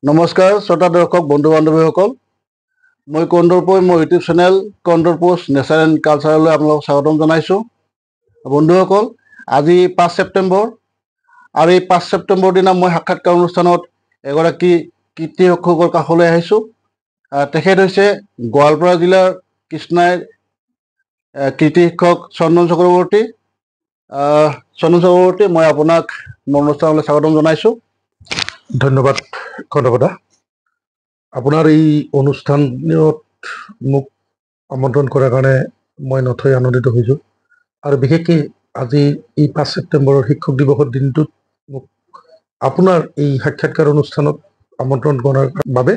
নমস্কাৰ শ্ৰোতা দৰ্শক বন্ধু বান্ধৱীসকল, মই কন্দৰ্পই মোৰ ইউটিউব চেনেল কন্দৰ পোষ্ট নেচাৰ এণ্ড কালচাৰলৈ আপোনালোকক স্বাগতম জনাইছোঁ। বন্ধুসকল, আজি 5 ছেপ্টেম্বৰ আৰু এই 5 ছেপ্টেম্বৰ দিনা মই সাক্ষাৎকাৰ অনুষ্ঠানত এগৰাকী কৃতি শিক্ষকৰ কাষলৈ আহিছোঁ। তেখেত হৈছে গোৱালপাৰা জিলাৰ কৃষ্ণাইৰ কৃতি শিক্ষক চন্দন চক্ৰৱৰ্তী। মই আপোনাক মোৰ অনুষ্ঠানলৈ স্বাগতম জনাইছোঁ। ধন্যবাদ কন্দপদা। আপোনাৰ এই অনুষ্ঠানত মোক আমন্ত্ৰণ কৰাৰ কাৰণে মই নথৈ আনন্দিত হৈছোঁ আৰু বিশেষকৈ আজি এই 5 ছেপ্টেম্বৰৰ শিক্ষক দিৱসৰ দিনটোত মোক আপোনাৰ এই সাক্ষাৎকাৰ অনুষ্ঠানত আমন্ত্ৰণ কৰাৰ বাবে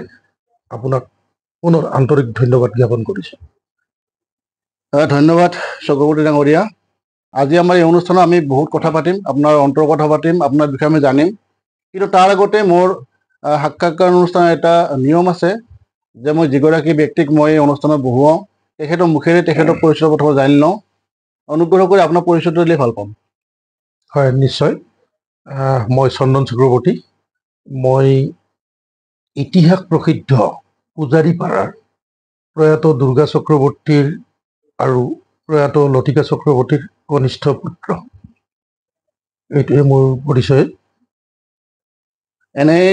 আপোনাক পুনৰ আন্তৰিক ধন্যবাদ জ্ঞাপন কৰিছোঁ। ধন্যবাদ চক্ৰৱৰ্তী ডাঙৰীয়া। আজি আমাৰ এই অনুষ্ঠানত আমি বহুত কথা পাতিম, আপোনাৰ অন্তৰ কথা পাতিম, আপোনাৰ বিষয়ে আমি জানিম। কিন্তু তাৰ আগতে মোৰ সাক্ষাৎকাৰ অনুষ্ঠানৰ এটা নিয়ম আছে যে মই যিগৰাকী ব্যক্তিক মই এই অনুষ্ঠানত বহুৱাওঁ তেখেতৰ মুখেৰে তেখেতৰ পৰিচয় প্ৰথমে জানি লওঁ। অনুগ্ৰহ কৰি আপোনাৰ পৰিচয়টো দিলে ভাল পাম। হয়, নিশ্চয়। মই চন্দন চক্ৰৱৰ্তী। মই ইতিহাস প্ৰসিদ্ধ পূজাৰীপাৰাৰ প্ৰয়াত দুৰ্গা চক্ৰৱৰ্তীৰ আৰু প্ৰয়াত লতিকা চক্ৰৱৰ্তীৰ কনিষ্ঠ পুত্ৰ। এইটোৱে মোৰ পৰিচয়। এনেই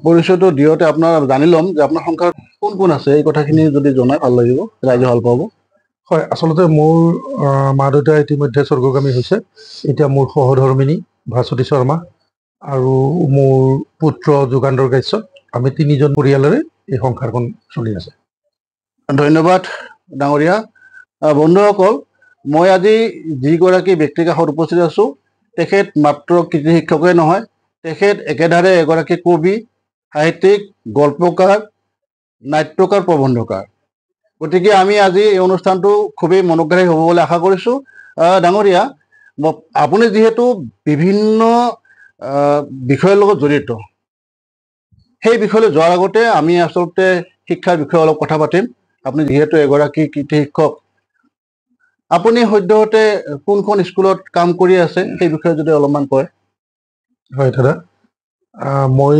পৰিচয়টো দিওঁতে আপোনাৰ জানি ল'ম যে আপোনাৰ সংসাৰত কোন কোন আছে, এই কথাখিনি যদি জনাই ভাল লাগিব, ৰাইজে ভাল পাব। হয়, আচলতে মোৰ মা দেউতা ইতিমধ্যে স্বৰ্গগামী হৈছে। এতিয়া মোৰ সহধৰ্মিনী ভাস্বতী শৰ্মা আৰু মোৰ পুত্ৰ যোগান্তৰ কাশ্যপ, আমি 3জন পৰিয়ালেৰে এই সংসাৰখন চলি আছে। ধন্যবাদ ডাঙৰীয়া। বন্ধুসকল, মই আজি যিগৰাকী ব্যক্তিৰ কাষত উপস্থিত আছোঁ তেখেত মাত্ৰ কৃতি শিক্ষকেই নহয়, তেখেত একেধাৰে এগৰাকী কবি, সাহিত্যিক, গল্পকাৰ, নাট্যকাৰ, প্ৰবন্ধকাৰ। গতিকে আমি আজি এই অনুষ্ঠানটো খুবেই মনোগ্ৰাহী হ'ব বুলি আশা কৰিছোঁ। ডাঙৰীয়া, আপুনি যিহেতু বিভিন্ন বিষয়ৰ লগত জড়িত, সেই বিষয়লৈ যোৱাৰ আগতে আমি আচলতে শিক্ষাৰ বিষয়ে অলপ কথা পাতিম। আপুনি যিহেতু এগৰাকী কৃতি শিক্ষক, আপুনি সদ্যহতে কোনখন স্কুলত কাম কৰি আছে সেই বিষয়ে যদি অলপমান কয়। হয় দাদা, মই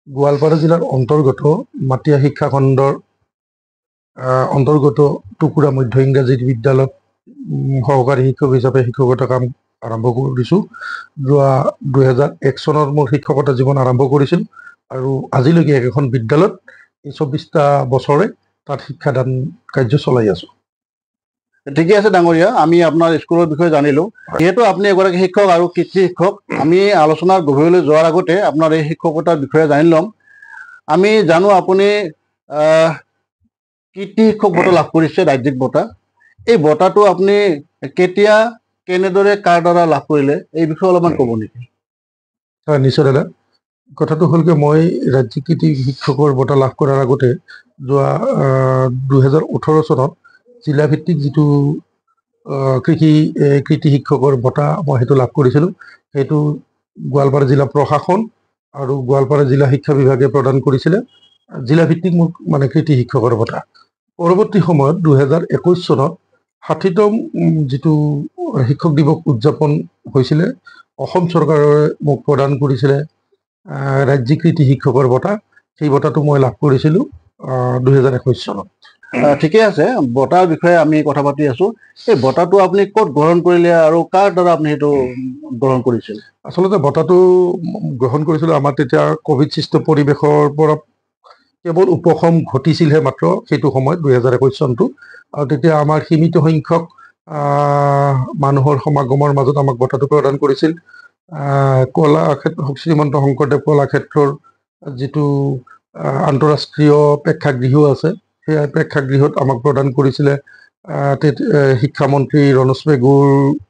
গোৱালপাৰা জিলাৰ অন্তৰ্গত মাটিয়া শিক্ষা খণ্ডৰ অন্তৰ্গত টুকুৰা মধ্য ইংৰাজী বিদ্যালয়ত সহকাৰী শিক্ষক হিচাপে শিক্ষকতা কাম আৰম্ভ কৰিছোঁ। যোৱা 2001 চনত মোৰ শিক্ষকতা জীৱন আৰম্ভ কৰিছিল আৰু আজিলৈকে একেখন বিদ্যালয়ত 24টা বছৰে তাত শিক্ষাদান কাৰ্য চলাই আছোঁ। ঠিকে আছে ডাঙৰীয়া, আমি আপোনাৰ স্কুলৰ বিষয়ে জানিলোঁ। যিহেতু আপুনি এগৰাকী শিক্ষক আৰু কৃতি শিক্ষক, আমি আলোচনাৰ গভীৰলৈ যোৱাৰ আগতে আপোনাৰ এই শিক্ষকতাৰ বিষয়ে জানি ল'ম। আমি জানো আপুনি কৃতি শিক্ষক বঁটা লাভ কৰিছে, ৰাজ্যিক বঁটা। এই বঁটাটো আপুনি কেতিয়া, কেনেদৰে, কাৰ দ্বাৰা লাভ কৰিলে, এই বিষয়ে অলপমান ক'ব নেকি? হয়, নিশ্চয় দাদা। কথাটো হ'ল কি, মই ৰাজ্যিক কৃতি শিক্ষকৰ বঁটা লাভ কৰাৰ আগতে যোৱা 2018 চনত জিলাভিত্তিক যিটো কৃতি শিক্ষকৰ বঁটা মই সেইটো লাভ কৰিছিলোঁ। সেইটো গোৱালপাৰা জিলা প্ৰশাসন আৰু গোৱালপাৰা জিলা শিক্ষা বিভাগে প্ৰদান কৰিছিলে, জিলাভিত্তিক মোক মানে কৃতি শিক্ষকৰ বঁটা। পৰৱৰ্তী সময়ত 2021 চনত 60তম যিটো শিক্ষক দিৱস উদযাপন হৈছিলে, অসম চৰকাৰে মোক প্ৰদান কৰিছিলে ৰাজ্যিক কৃতি শিক্ষকৰ বঁটা। সেই বঁটাটো মই লাভ কৰিছিলোঁ 2021 চনত। ঠিকে আছে, বঁটাৰ বিষয়ে আমি কথা পাতি আছোঁ। এই বঁটাটো আপুনি ক'ত গ্ৰহণ কৰিলে আৰু কাৰ দ্বাৰা আপুনি সেইটো গ্ৰহণ কৰিছিল? আচলতে বঁটাটো গ্ৰহণ কৰিছিলোঁ আমাৰ তেতিয়া ক'ভিডসৃষ্ট পৰিৱেশৰ পৰা কেৱল উপশম ঘটিছিলহে মাত্ৰ সেইটো সময়ত 2021 চনটো। আৰু তেতিয়া আমাৰ সীমিত সংখ্যক মানুহৰ সমাগমৰ মাজত আমাক বঁটাটো প্ৰদান কৰিছিল। কলাক্ষেত্ৰ শ্ৰীমন্ত শংকৰদেৱ কলাক্ষেত্ৰৰ যিটো আন্তঃৰাষ্ট্ৰীয় প্ৰেক্ষাগৃহ আছে, সেই প্ৰেক্ষাগৃহত আমাক প্ৰদান কৰিছিলে। শিক্ষামন্ত্ৰী ৰণোজ পেগুৰ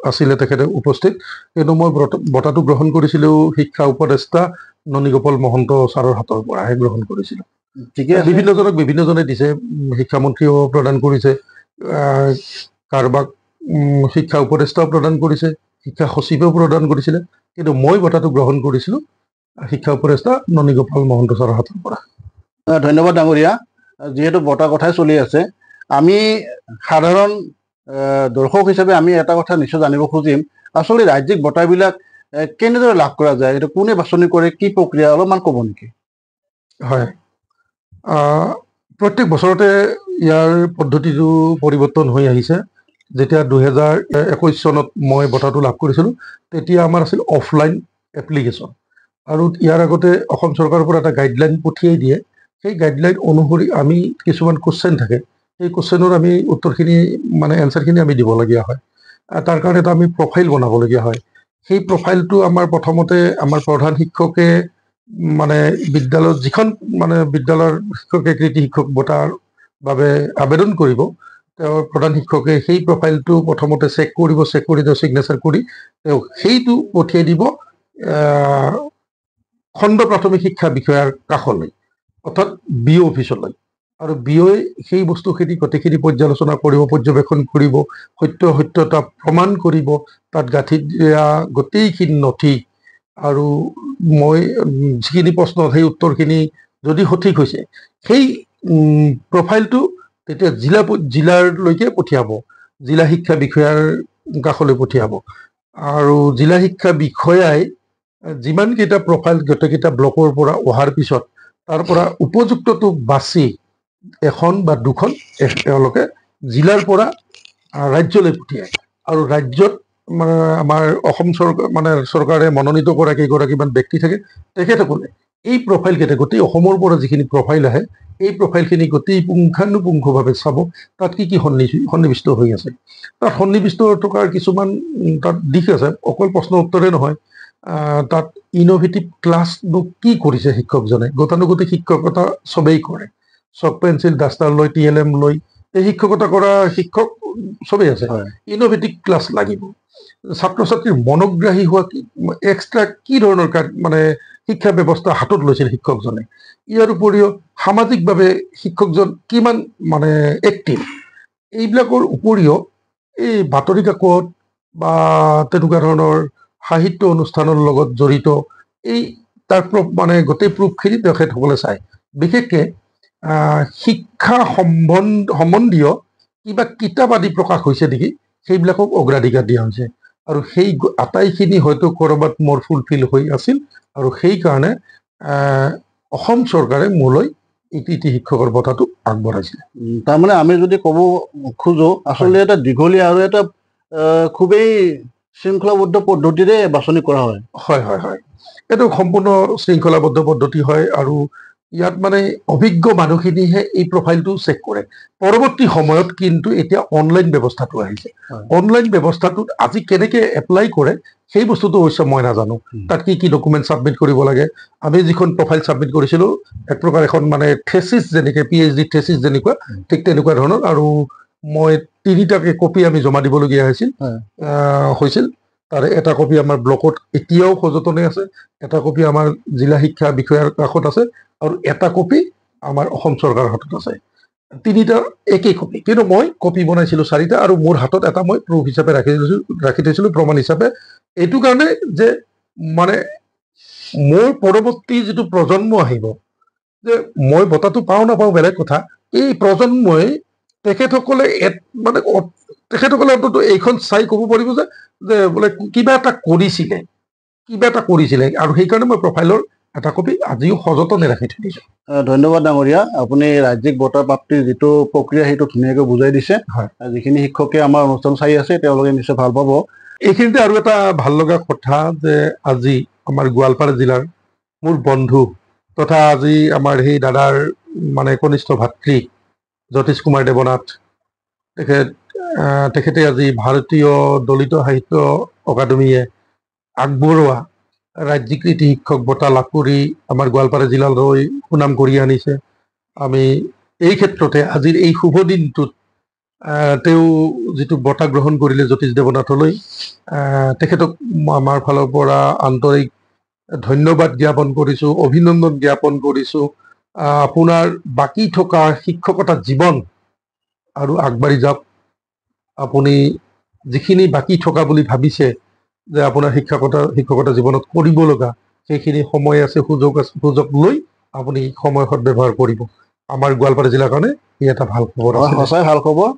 আছিলে তেখেতে উপস্থিত। কিন্তু মই বঁটাটো গ্ৰহণ কৰিছিলোঁ শিক্ষা উপদেষ্টা ননীগোপাল মহন্ত ছাৰৰ হাতৰ পৰাহে গ্ৰহণ কৰিছিলোঁ। বিভিন্নজনে দিছে, শিক্ষামন্ত্ৰীও প্ৰদান কৰিছে, কাৰোবাক শিক্ষা উপদেষ্টাও প্ৰদান কৰিছে, শিক্ষা সচিবেও প্ৰদান কৰিছিলে। কিন্তু মই বঁটাটো গ্ৰহণ কৰিছিলোঁ শিক্ষা উপদেষ্টা ননীগোপাল মহন্ত ছাৰৰ হাতৰ পৰা। ধন্যবাদ ডাঙৰীয়া। যিহেতু বঁটাৰ কথাই চলি আছে, আমি সাধাৰণ দৰ্শক হিচাপে আমি এটা কথা নিশ্চয় জানিব খুজিম, আচলতে ৰাজ্যিক বঁটাবিলাক কেনেদৰে লাভ কৰা যায়, এইটো কোনে বাছনি কৰে, কি প্ৰক্ৰিয়া, অলপমান ক'ব নেকি? হয়, প্ৰত্যেক বছৰতে ইয়াৰ পদ্ধতিটো পৰিৱৰ্তন হৈ আহিছে। যেতিয়া 2021 চনত মই বঁটাটো লাভ কৰিছিলোঁ, তেতিয়া আমাৰ আছিল অফলাইন এপ্লিকেশ্যন, আৰু ইয়াৰ আগতে অসম চৰকাৰৰ পৰা এটা গাইডলাইন পঠিয়াই দিয়ে। সেই গাইডলাইন অনুসৰি আমি কিছুমান কুৱেশ্যন থাকে, সেই কুৱেশ্যনৰ আমি উত্তৰখিনি মানে এনচাৰখিনি আমি দিবলগীয়া হয়। তাৰ কাৰণে এটা আমি প্ৰফাইল বনাবলগীয়া হয়। সেই প্ৰফাইলটো আমাৰ প্ৰথমতে আমাৰ প্ৰধান শিক্ষকে মানে বিদ্যালয়ত যিখন মানে বিদ্যালয়ৰ শিক্ষকে কৃতি শিক্ষক বঁটাৰ বাবে আবেদন কৰিব, তেওঁৰ প্ৰধান শিক্ষকে সেই প্ৰফাইলটো প্ৰথমতে চেক কৰিব, চেক কৰি তেওঁ ছিগনেচাৰ কৰি তেওঁ সেইটো পঠিয়াই দিব খণ্ড প্ৰাথমিক শিক্ষা বিষয়াৰ কাষলৈ, অৰ্থাৎ BO অফিচলৈ। আৰু BOই সেই বস্তুখিনি গোটেইখিনি পৰ্যালোচনা কৰিব, পৰ্যবেক্ষণ কৰিব, সত্যতা প্ৰমাণ কৰিব, তাত গাঁঠি দিয়া গোটেইখিনি নথি আৰু মই যিখিনি প্ৰশ্ন সেই উত্তৰখিনি যদি সঠিক হৈছে, সেই প্ৰফাইলটো তেতিয়া জিলালৈকে পঠিয়াব, জিলা শিক্ষা বিষয়াৰ কাষলৈ পঠিয়াব। আৰু জিলা শিক্ষা বিষয়াই যিমানকেইটা প্ৰফাইল গোটেইকেইটা ব্লকৰ পৰা অহাৰ পিছত তাৰ পৰা উপযুক্তটো বাছি এখন বা দুখন তেওঁলোকে জিলাৰ পৰা ৰাজ্যলৈ পঠিয়ায়। আৰু ৰাজ্যত আমাৰ অসম চৰকাৰে মনোনীত কৰা কেইগৰাকীমান ব্যক্তি থাকে, তেখেতসকলে এই প্ৰফাইলকেইটা গোটেই অসমৰ পৰা যিখিনি প্ৰফাইল আহে, এই প্ৰফাইলখিনি গোটেই পুংখানুপুংখভাৱে চাব, তাত কি কি সন্নিৱিষ্ট হৈ আছে। তাত সন্নিৱিষ্ট থকাৰ কিছুমান তাত দিশ আছে, অকল প্ৰশ্ন উত্তৰে নহয়। তাত ইন'ভেটিভ ক্লাছবোৰ কি কৰিছে শিক্ষকজনে, গতানুগতিক শিক্ষকতা চবেই কৰে, চক পেঞ্চিল ডাষ্টাৰ লৈ TLM লৈ এই শিক্ষকতা কৰা শিক্ষক চবেই আছে। ইন'ভেটিভ ক্লাছ লাগিব, ছাত্ৰ ছাত্ৰীৰ মনোগ্ৰাহী হোৱা এক্সট্ৰা কি ধৰণৰ মানে শিক্ষা ব্যৱস্থা হাতত লৈছিল শিক্ষকজনে। ইয়াৰ উপৰিও সামাজিকভাৱে শিক্ষকজন কিমান মানে এক্টিভ, এইবিলাকৰ উপৰিও এই বাতৰি কাকত বা তেনেকুৱা ধৰণৰ সাহিত্য অনুষ্ঠানৰ লগত জড়িত এই তাৰ মানে গোটেই প্ৰূফখিনি তেখেতসকলে চায়। বিশেষকে শিক্ষা সম্বন্ধীয় কিবা কিতাপ আদি প্ৰকাশ হৈছে নেকি, সেইবিলাকক অগ্ৰাধিকাৰ দিয়া হৈছে। আৰু সেই আটাইখিনি হয়তো ক'ৰবাত মোৰ ফুলফিল হৈ আছিল, আৰু সেইকাৰণে অসম চৰকাৰে মোলৈ এই কৃতি শিক্ষকৰ বঁটাটো আগবঢ়াইছিলে। তাৰমানে আমি যদি ক'ব খোজো, আচলতে এটা দীঘলীয়া আৰু এটা খুবেই শৃংখলাবদ্ধ পদ্ধতিৰে বাছনি কৰা হয়। হয় হয় হয়, এইটো সম্পূৰ্ণ শৃংখলাবদ্ধ পদ্ধতি হয়। আৰু ইয়াত মানে অভিজ্ঞ মানুহখিনিহে এই প্ৰফাইলটো চেক কৰে। পৰৱৰ্তী সময়ত কিন্তু এতিয়া অনলাইন ব্যৱস্থাটো আহিছে। অনলাইন ব্যৱস্থাটোত আজি কেনেকে এপ্লাই কৰে সেই বস্তুটো অৱশ্যে মই নাজানো। তাত কি কি ডকুমেণ্ট ছাবমিট কৰিব লাগে। আমি যিখন প্ৰফাইল ছাবমিট কৰিছিলোঁ, এক প্ৰকাৰ এখন মানে থেচিছ যেনেকে PhD থেচিছ যেনেকুৱা, ঠিক তেনেকুৱা ধৰণৰ। আৰু মই 3টাকে কপি আমি জমা দিবলগীয়া হৈছিল। তাৰে এটা কপি আমাৰ ব্লকত এতিয়াও সযতনে আছে, এটা কপি আমাৰ জিলা শিক্ষা বিষয়াৰ কাষত আছে, আৰু এটা কপি আমাৰ অসম চৰকাৰৰ হাতত আছে। 3টা একেই কপি, কিন্তু মই কপি বনাইছিলোঁ 4টা, আৰু মোৰ হাতত এটা মই প্ৰুফ হিচাপে ৰাখি থৈছিলোঁ, প্ৰমাণ হিচাপে। এইটো কাৰণে যে মানে মোৰ পৰৱৰ্তী যিটো প্ৰজন্ম আহিব, যে মই বঁটাটো পাওঁ নাপাওঁ বেলেগ কথা, এই প্ৰজন্মই তেখেতসকলে অন্তত এইখন চাই ক'ব পাৰিব যে বোলে কিবা এটা কৰিছিলে। আৰু সেইকাৰণে মই প্ৰফাইলৰ এটা কপি আজিও সযতনে ৰাখি থৈ দিছোঁ। ধন্যবাদ ডাঙৰীয়া, আপুনি ৰাজ্যিক বঁটা প্ৰাপ্তিৰ যিটো প্ৰক্ৰিয়া সেইটো ধুনীয়াকৈ বুজাই দিছে। যিখিনি শিক্ষকে আমাৰ অনুষ্ঠান চাই আছে তেওঁলোকে নিশ্চয় ভাল পাব। এইখিনিতে আৰু এটা ভাল লগা কথা যে আজি আমাৰ গোৱালপাৰা জিলাৰ মোৰ বন্ধু তথা আজি আমাৰ সেই দাদাৰ মানে কনিষ্ঠ ভাতৃ জ্যোতিষ কুমাৰ দেৱনাথ, তেখেতে আজি ভাৰতীয় দলিত সাহিত্য অকাডেমীয়ে আগবঢ়োৱা ৰাজ্যিক কৃতি শিক্ষক বঁটা লাভ কৰি আমাৰ গোৱালপাৰা জিলালৈ সুনাম কঢ়িয়াই আনিছে। আমি এই ক্ষেত্ৰতে আজিৰ এই শুভ দিনটোত তেওঁ যিটো বঁটা গ্ৰহণ কৰিলে জ্যোতিষ দেৱনাথলৈ, তেখেতক আমাৰ ফালৰ পৰা আন্তৰিক ধন্যবাদ জ্ঞাপন কৰিছোঁ, অভিনন্দন জ্ঞাপন কৰিছোঁ। আপোনাৰ বাকী থকা শিক্ষকতা জীৱন আৰু আগবাঢ়ি যাওক। আপুনি যিখিনি বাকী থকা বুলি ভাবিছে যে আপোনাৰ শিক্ষকতা জীৱনত কৰিব লগা, সেইখিনি সময় আছে, সুযোগ লৈ আপুনি সময় সদব্যৱহাৰ কৰিব। আমাৰ গোৱালপাৰা জিলাৰ কাৰণে ই এটা ভাল খবৰ। সঁচাই ভাল খবৰ।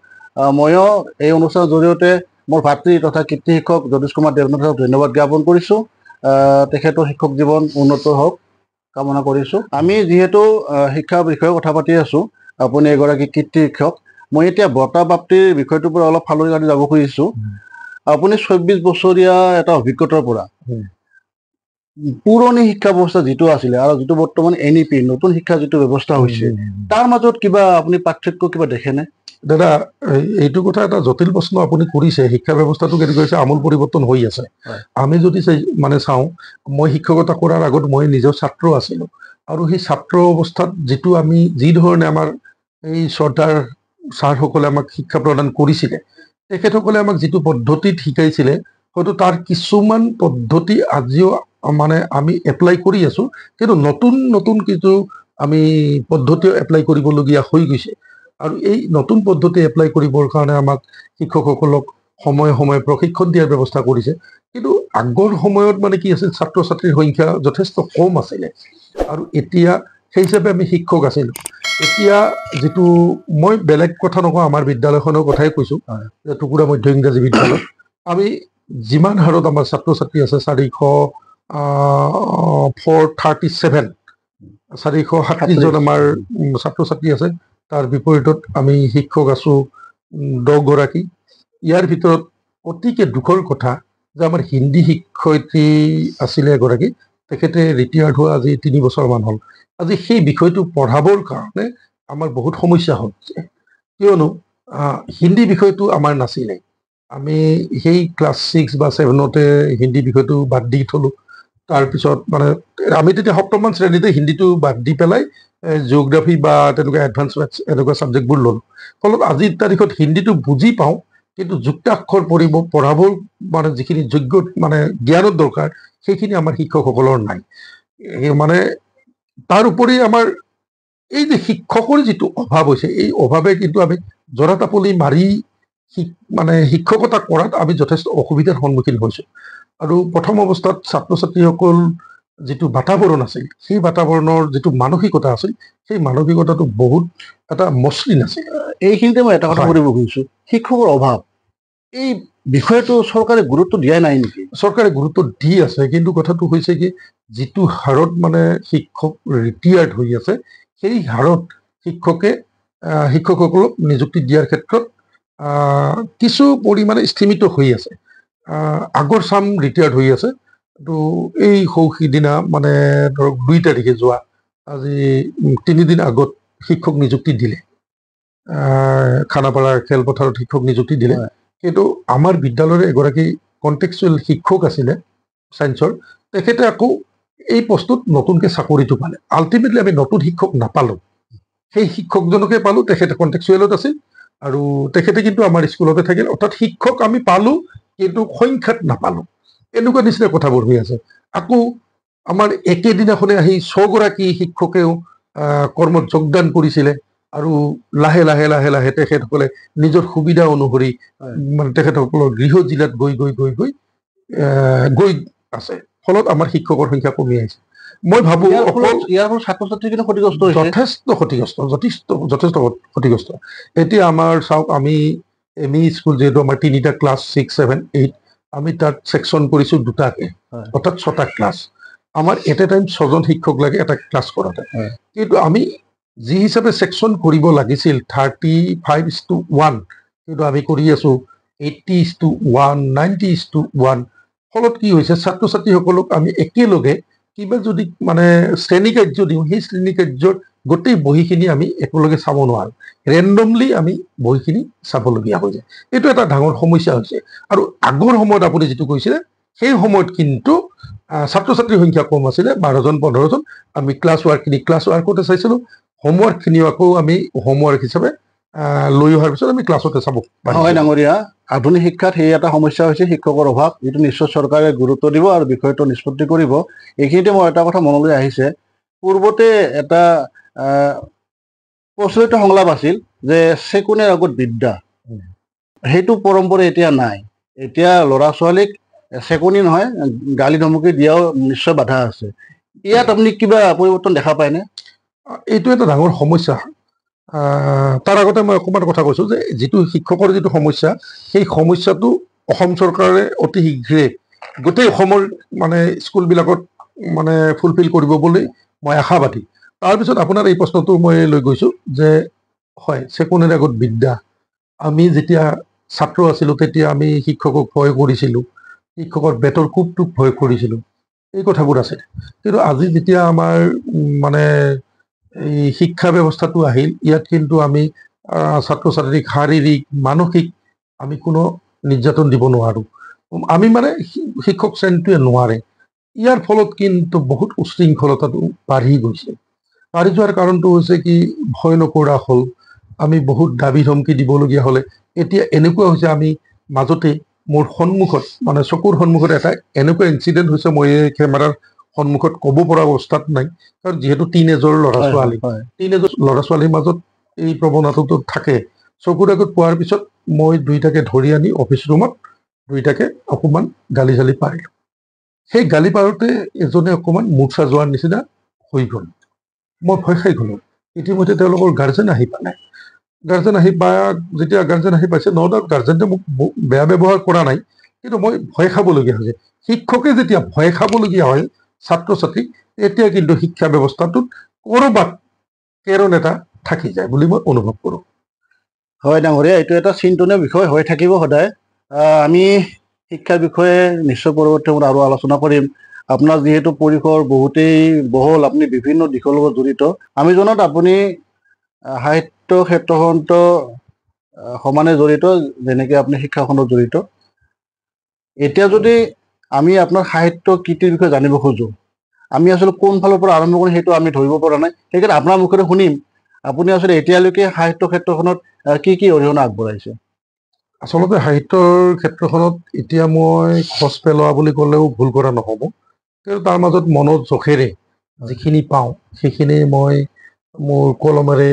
ময়ো এই অনুষ্ঠানৰ জৰিয়তে মোৰ ভাতৃ তথা কৃতি শিক্ষক জ্যোতিষ কুমাৰ দেৱনাথক ধন্যবাদ জ্ঞাপন কৰিছোঁ। তেখেতৰ শিক্ষক জীৱন উন্নত হওক কামনা কৰিছোঁ। আমি যিহেতু শিক্ষা বিষয়ে কথা পাতি আছোঁ, আপুনি এগৰাকী কৃতি শিক্ষক, মই এতিয়া বঁটা প্ৰাপ্তিৰ বিষয়টোৰ পৰা অলপ ফালৰি কাটি যাব খুজিছোঁ। আপুনি 24 বছৰীয়া এটা অভিজ্ঞতাৰ পৰা পুৰণি শিক্ষা ব্যৱস্থা যিটো আছিলে আৰু যিটো বৰ্তমান NEP নতুন শিক্ষা যিটো ব্যৱস্থা হৈছে তাৰ মাজত কিবা আপুনি পাৰ্থক্য কিবা দেখেনে? দাদা, এইটো কথা এটা জটিল প্ৰশ্ন আপুনি কৰিছে। শিক্ষা ব্যৱস্থাটো কেনেকৈ হৈছে, আমূল পৰিৱৰ্তন হৈ আছে। আমি যদি চাওঁ, মই শিক্ষকতা কৰাৰ আগত মই নিজৰ ছাত্ৰ আছিলো, আৰু সেই ছাত্ৰ অৱস্থাত যিটো আমি যি ধৰণে আমাৰ এই শ্ৰদ্ধাৰ ছাৰসকলে আমাক শিক্ষা প্ৰদান কৰিছিলে, তেখেতসকলে আমাক যিটো পদ্ধতিত শিকাইছিলে, হয়তো তাৰ কিছুমান পদ্ধতি আজিও মানে আমি এপ্লাই কৰি আছো, কিন্তু নতুন নতুন কিছু আমি পদ্ধতিও এপ্লাই কৰিবলগীয়া হৈ গৈছে। আৰু এই নতুন পদ্ধতি এপ্লাই কৰিবৰ কাৰণে আমাক শিক্ষকসকলক সময়ে সময়ে প্ৰশিক্ষণ দিয়াৰ ব্যৱস্থা কৰিছে। কিন্তু আগৰ সময়ত মানে কি আছিল, ছাত্ৰ ছাত্ৰীৰ সংখ্যা যথেষ্ট কম আছিলে, আৰু এতিয়া সেই হিচাপে আমি শিক্ষক আছিলো। এতিয়া যিটো মই বেলেগ কথা নকওঁ, আমাৰ বিদ্যালয়খনৰ কথাই কৈছো, যে টুকুৰা মধ্য ইংৰাজী বিদ্যালয়, আমি যিমান হাৰত আমাৰ ছাত্ৰ ছাত্ৰী আছে 437 জন আমাৰ ছাত্ৰ ছাত্ৰী আছে। তাৰ বিপৰীতত আমি শিক্ষক আছো 10 গৰাকী। ইয়াৰ ভিতৰত অতিকে দুখৰ কথা যে আমাৰ হিন্দী শিক্ষয়িত্ৰী আছিলে এগৰাকী, তেখেতে ৰিটায়াৰ্ড হোৱা আজি 3 বছৰমান হ'ল। আজি সেই বিষয়টো পঢ়াবৰ কাৰণে আমাৰ বহুত সমস্যা হৈছে, কিয়নো হিন্দী বিষয়টো আমাৰ নাছিলে। আমি সেই ক্লাছ 6 বা 7তে হিন্দী বিষয়টো বাদ দি থলো। তাৰপিছত মানে আমি তেতিয়া 7মান শ্ৰেণীতে হিন্দীটো বাদ দি পেলাই জিঅ'গ্ৰাফী বা তেনেকুৱা এডভান্স মেথছ এনেকুৱা ছাবজেক্টবোৰ ল'লো। ফলত আজিৰ তাৰিখত হিন্দীটো বুজি পাওঁ, কিন্তু যুক্তাক্ষৰ পঢ়াবৰ মানে যিখিনি যোগ্য মানে জ্ঞানৰ দৰকাৰ, সেইখিনি আমাৰ শিক্ষকসকলৰ নাই। মানে তাৰ উপৰি আমাৰ এই যে শিক্ষকৰ যিটো অভাৱ হৈছে, এই অভাৱে কিন্তু আমি জৰাটাপলি মাৰি মানে শিক্ষকতা কৰাত আমি যথেষ্ট অসুবিধাৰ সন্মুখীন হৈছো। আৰু প্ৰথম অৱস্থাত ছাত্ৰ ছাত্ৰীসকল যিটো বাতাবৰণ আছিল, সেই বাতাবৰণৰ যিটো মানসিকতা আছিল, সেই মানসিকতাটো বহুত এটা মসৃণ আছিল। এইখিনিতে মই এটা কথা সুধিব খুজিছো, শিক্ষকৰ অভাৱ এই বিষয়টো চৰকাৰে গুৰুত্ব দিয়া নাই নেকি? চৰকাৰে গুৰুত্ব দি আছে, কিন্তু কথাটো হৈছে কি, যিটো হাৰত মানে শিক্ষক ৰিটায়াৰ্ড হৈ আছে, সেই হাৰত শিক্ষকসকলক নিযুক্তি দিয়াৰ ক্ষেত্ৰত কিছু পৰিমাণে স্থিমিত হৈ আছে। আগৰ চাম ৰিটায়াৰ্ড হৈ আছে। তো এই সিদিনা মানে ধৰক 2 তাৰিখে যোৱা আজি 3 দিন আগত শিক্ষক নিযুক্তি দিলে, খানাপাৰাৰ খেলপথাৰত শিক্ষক নিযুক্তি দিলে। কিন্তু আমাৰ বিদ্যালয়ৰ এগৰাকী কণ্টেক্সুৱেল শিক্ষক আছিলে ছায়েন্সৰ, তেখেতে আকৌ এই পোষ্টত নতুনকৈ চাকৰিটো পালে। আল্টিমেটলি আমি নতুন শিক্ষক নাপালো, সেই শিক্ষকজনকে পালো, তেখেতে কণ্টেক্সুৱেলত আছিল, আৰু তেখেতে কিন্তু আমাৰ স্কুলতে থাকিল। অৰ্থাৎ শিক্ষক আমি পালো, কিন্তু সংখ্যাত নাপালো। এনেকুৱা নিচিনা কথাবোৰ হৈ আছে। আকৌ আমাৰ একেদিনাখনে আহি 6 গৰাকী শিক্ষকেও কৰ্মত যোগদান কৰিছিলে, আৰু লাহে লাহে লাহে লাহে তেখেতসকলে নিজৰ সুবিধা অনুসৰি মানে তেখেতসকলৰ গৃহ জিলাত গৈ গৈ গৈ গৈ গৈ আছে। ফলত আমাৰ শিক্ষকৰ সংখ্যা কমি আহিছে। মই ভাবো ইয়াৰ ফলত ছাত্ৰ ছাত্ৰী কিন্তু ক্ষতিগ্ৰস্ত হৈছে, যথেষ্ট ক্ষতিগ্ৰস্ত। এতিয়া আমাৰ চাওক, আমি ME স্কুল যিহেতু আমাৰ 3টা ক্লাছ 6, 7, 8, আমি তাত ছেকশ্যন কৰিছো 2টাকে, অৰ্থাৎ 6টা ক্লাছ। আমাৰ এট এ টাইম 6জন শিক্ষক লাগে এটা ক্লাছ কৰাতে। কিন্তু আমি যি হিচাপে ছেকশ্যন কৰিব লাগিছিল 35:1, কিন্তু আমি কৰি আছো 80:1, 90:1। ফলত কি হৈছে, ছাত্ৰ ছাত্ৰীসকলক আমি একেলগে কিবা যদি মানে শ্ৰেণী কাৰ্য দিওঁ, সেই শ্ৰেণী কাৰ্যৰ গোটেই বহিখিনি আমি একেলগে চাব নোৱাৰো, ৰেণ্ডমলি আমি বহিখিনি চাবলগীয়া হৈ যায়। এইটো এটা ডাঙৰ সমস্যা হৈছে। আৰু আগৰ সময়ত আপুনি যিটো কৈছিলে, সেই সময়ত কিন্তু ছাত্ৰ ছাত্ৰীৰ সংখ্যা কম আছিলে, 12জন 15জন। আমি ক্লাছ ৱাৰ্কতে চাইছিলো, হোমৱৰ্কখিনিও আকৌ আমি হোমৱৰ্ক হিচাপে লৈ অহাৰ পিছত আমি ক্লাছতে চাব পাৰিম। হয় ডাঙৰীয়া, আধুনিক শিক্ষাত সেই এটা সমস্যা হৈছে শিক্ষকৰ অভাৱ, যিটো নিশ্চয় চৰকাৰে গুৰুত্ব দিব আৰু বিষয়টো নিষ্পত্তি কৰিব। এইখিনিতে মোৰ এটা কথা মনলৈ আহিছে, পূৰ্বতে এটা প্ৰচলিত সংলাপ আছিল যে চেকুনেৰ আগত বিদ্যা, সেইটো পৰম্পৰা এতিয়া নাই। এতিয়া ল'ৰা ছোৱালীক চেকনি নহয়, গালি ধমকি দিয়াও নিশ্চয় বাধা আছে। ইয়াত আপুনি কিবা পৰিৱৰ্তন দেখা পায়নে? এইটো এটা ডাঙৰ সমস্যা। তাৰ আগতে মই অকণমান কথা কৈছো যে যিটো শিক্ষকৰ যিটো সমস্যা, সেই সমস্যাটো অসম চৰকাৰে অতি শীঘ্ৰে গোটেই অসমৰ মানে স্কুলবিলাকত মানে ফুলফিল কৰিব বুলি মই আশাবাদী। তাৰপিছত আপোনাৰ এই প্ৰশ্নটো মই লৈ গৈছোঁ যে হয়, চেকনিৰ আগত বিদ্যা। আমি যেতিয়া ছাত্ৰ আছিলোঁ তেতিয়া আমি শিক্ষকক ভয় কৰিছিলোঁ, শিক্ষকৰ বেতৰ কোবটোক ভয় কৰিছিলোঁ, এই কথাবোৰ আছে। কিন্তু আজি যেতিয়া আমাৰ মানে এই শিক্ষা ব্যৱস্থাটো আহিল, ইয়াত কিন্তু আমি ছাত্ৰ ছাত্ৰীক শাৰীৰিক মানসিক আমি কোনো নিৰ্যাতন দিব নোৱাৰোঁ। আমি মানে শিক্ষক শ্ৰেণীটোৱে নোৱাৰে। ইয়াৰ ফলত কিন্তু বহুত উশৃংখলতাটো বাঢ়ি গৈছে। বাঢ়ি যোৱাৰ কাৰণটো হৈছে কি, ভয় নকৰা হ'ল, আমি বহুত দাবী ধমকি দিবলগীয়া হ'লে। এতিয়া এনেকুৱা হৈছে, আমি মাজতে মোৰ সন্মুখত মানে চকুৰ সন্মুখত এটা এনেকুৱা ইনচিডেণ্ট হৈছে, মই এই কেমেৰাৰ সন্মুখত ক'ব পৰা অৱস্থাত নাই, কাৰণ যিহেতু টিনেজৰ ল'ৰা হয় ছোৱালী, হয় টিনেজৰ ল'ৰা ছোৱালীৰ মাজত এই প্ৰৱণতাটো থাকে। চকুৰ আগত পোৱাৰ পিছত মই দুইটাকে ধৰি আনি অফিচ ৰুমত দুইটাকে অকণমান গালি চালি পাৰিলোঁ। সেই গালি পাৰোঁতে এজনে অকণমান মূৰ্ছা যোৱাৰ নিচিনা হৈ গ'ল। মই ভয় খাই গ'লোঁ। ইতিমধ্যে তেওঁলোকৰ গাৰ্জেন আহি পালে। যেতিয়া গাৰ্জেন আহি পাইছে, ন ডাউট গাৰ্জেনে মোক বেয়া ব্যৱহাৰ কৰা নাই, কিন্তু মই ভয় খাবলগীয়া হৈছে। শিক্ষকে যেতিয়া ভয় খাবলগীয়া হয় ছাত্ৰ ছাত্ৰীক, তেতিয়া কিন্তু শিক্ষা ব্যৱস্থাটোত ক'ৰবাত কেৰণ এটা থাকি যায় বুলি মই অনুভৱ কৰোঁ। হয় ডাঙৰীয়া, এইটো এটা চিন্তনীয় বিষয় হৈ থাকিব সদায়। আমি শিক্ষাৰ বিষয়ে নিশ্চয় পৰৱৰ্তী সময়ত আৰু আলোচনা কৰিম। আপোনাৰ যিহেতু পৰিসৰ বহুতেই বহল, আপুনি বিভিন্ন দিশৰ লগত জড়িত। আমি জনাত আপুনি সাহিত্য ক্ষেত্ৰখনতো সমানে জড়িত, যেনেকৈ আপুনি শিক্ষাখনত জড়িত। এতিয়া যদি আমি আপোনাৰ সাহিত্য কৃতিৰ বিষয়ে জানিব খোজোঁ, আমি আচলতে কোনফালৰ পৰা আৰম্ভ কৰিম সেইটো আমি ধৰিব পৰা নাই। সেইকাৰণে আপোনাৰ মুখেৰে শুনিম, আপুনি আচলতে এতিয়ালৈকে সাহিত্য ক্ষেত্ৰখনত কি কি অৰিহণা আগবঢ়াইছে? আচলতে সাহিত্যৰ ক্ষেত্ৰখনত এতিয়া মই খোজ পেলোৱা বুলি ক'লেও ভুল কৰা নহ'ব, কিন্তু তাৰ মাজত মনৰ জোখেৰে যিখিনি পাওঁ সেইখিনি মই মোৰ কলমেৰে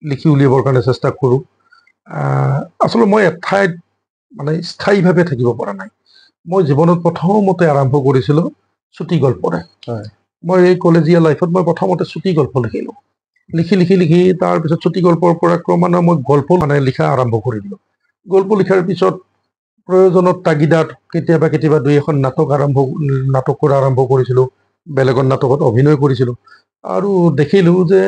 লিখি উলিয়াবৰ কাৰণে চেষ্টা কৰোঁ। আচলতে মই এঠাইত মানে স্থায়ীভাৱে থাকিব পৰা নাই। মই জীৱনত প্ৰথমতে আৰম্ভ কৰিছিলোঁ চুটি গল্পৰে। হয়। মই এই কলেজীয়া লাইফত মই প্ৰথমতে চুটি গল্প লিখিলোঁ। লিখি তাৰপিছত চুটি গল্পৰ পৰা ক্ৰমান্বয়ে মই গল্প মানে লিখা আৰম্ভ কৰি দিলোঁ। গল্প লিখাৰ পিছত প্ৰয়োজনত তাগিদাত কেতিয়াবা দুই এখন নাটক কৰা আৰম্ভ কৰিছিলোঁ। বেলেগৰ নাটকত অভিনয় কৰিছিলোঁ আৰু দেখিলোঁ যে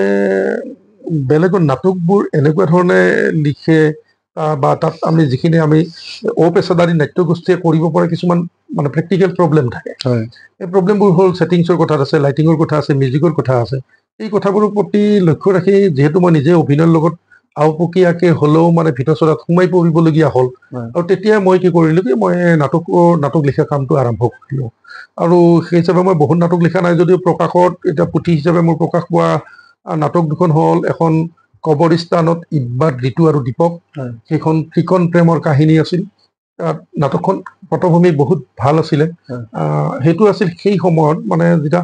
বেলেগৰ নাটকবোৰ এনেকুৱা ধৰণে লিখে বা তাত আমি যিখিনি আমি অপেচাদাৰী নাট্যগোষ্ঠীয়ে কৰিব পৰা কিছুমান মানে প্ৰেক্টিকেল প্ৰব্লেম থাকে। হয়। এই প্ৰব্লেমবোৰ হ'ল ছেটিংছৰ কথা আছে, লাইটিঙৰ কথা আছে, মিউজিকৰ কথা আছে। এই কথাবোৰৰ প্ৰতি লক্ষ্য ৰাখি যিহেতু মই নিজে অভিনয়ৰ লগত আওপকীয়াকে হ'লেও মানে ভিতৰচৰাত সোমাই পৰিবলগীয়া হ'ল। আৰু তেতিয়া মই কি কৰিলোঁ কি, মই নাটক লিখা কামটো আৰম্ভ কৰিলোঁ। আৰু সেই হিচাপে মই বহুত নাটক লিখা নাই যদিও প্ৰকাশত এতিয়া পুথি হিচাপে মোৰ প্ৰকাশ পোৱা নাটক দুখন হ'ল, এখন কবৰস্থানত ইব্বাত, ঋতু আৰু দীপক। সেইখন ত্ৰিকোণ প্ৰেমৰ কাহিনী আছিল। নাটকখন পটভূমি বহুত ভাল আছিলে। সেইটো আছিল সেই সময়ত মানে যেতিয়া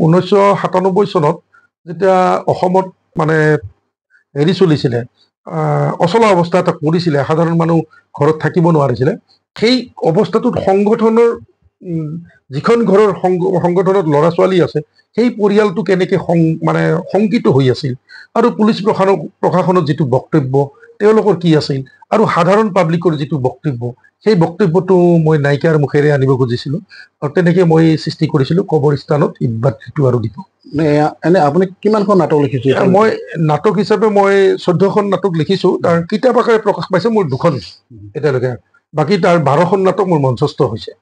1997 চনত যেতিয়া অসমত মানে হেৰি চলিছিলে, অচলা অৱস্থা এটা কৰিছিলে, সাধাৰণ মানুহ ঘৰত থাকিব নোৱাৰিছিলে। সেই অৱস্থাটোত সংগঠনৰ যিখন ঘৰৰ সংগঠনত ল'ৰা ছোৱালী আছে, সেই পৰিয়ালটো কেনেকে মানে শংকিত হৈ আছিল, আৰু পুলিচ প্ৰশাসনৰ যিটো বক্তব্য তেওঁলোকৰ কি আছিল, আৰু সাধাৰণ পাব্লিকৰ যিটো বক্তব্য, সেই বক্তব্যটো মই নায়িকাৰ মুখেৰে আনিব খুজিছিলোঁ। আৰু তেনেকে মই সৃষ্টি কৰিছিলোঁ কবৰস্থানত ইব্বাত, ঋতু আৰু দীপক। এনে আপুনি কিমানখন নাটক লিখিছে? মই নাটক হিচাপে মই 14খন নাটক লিখিছোঁ। তাৰ কিতাপ আকাৰে প্ৰকাশ পাইছে মোৰ 2খন এতিয়ালৈকে। বাকী তাৰ 12খন নাটক মোৰ মঞ্চস্থ হৈছে।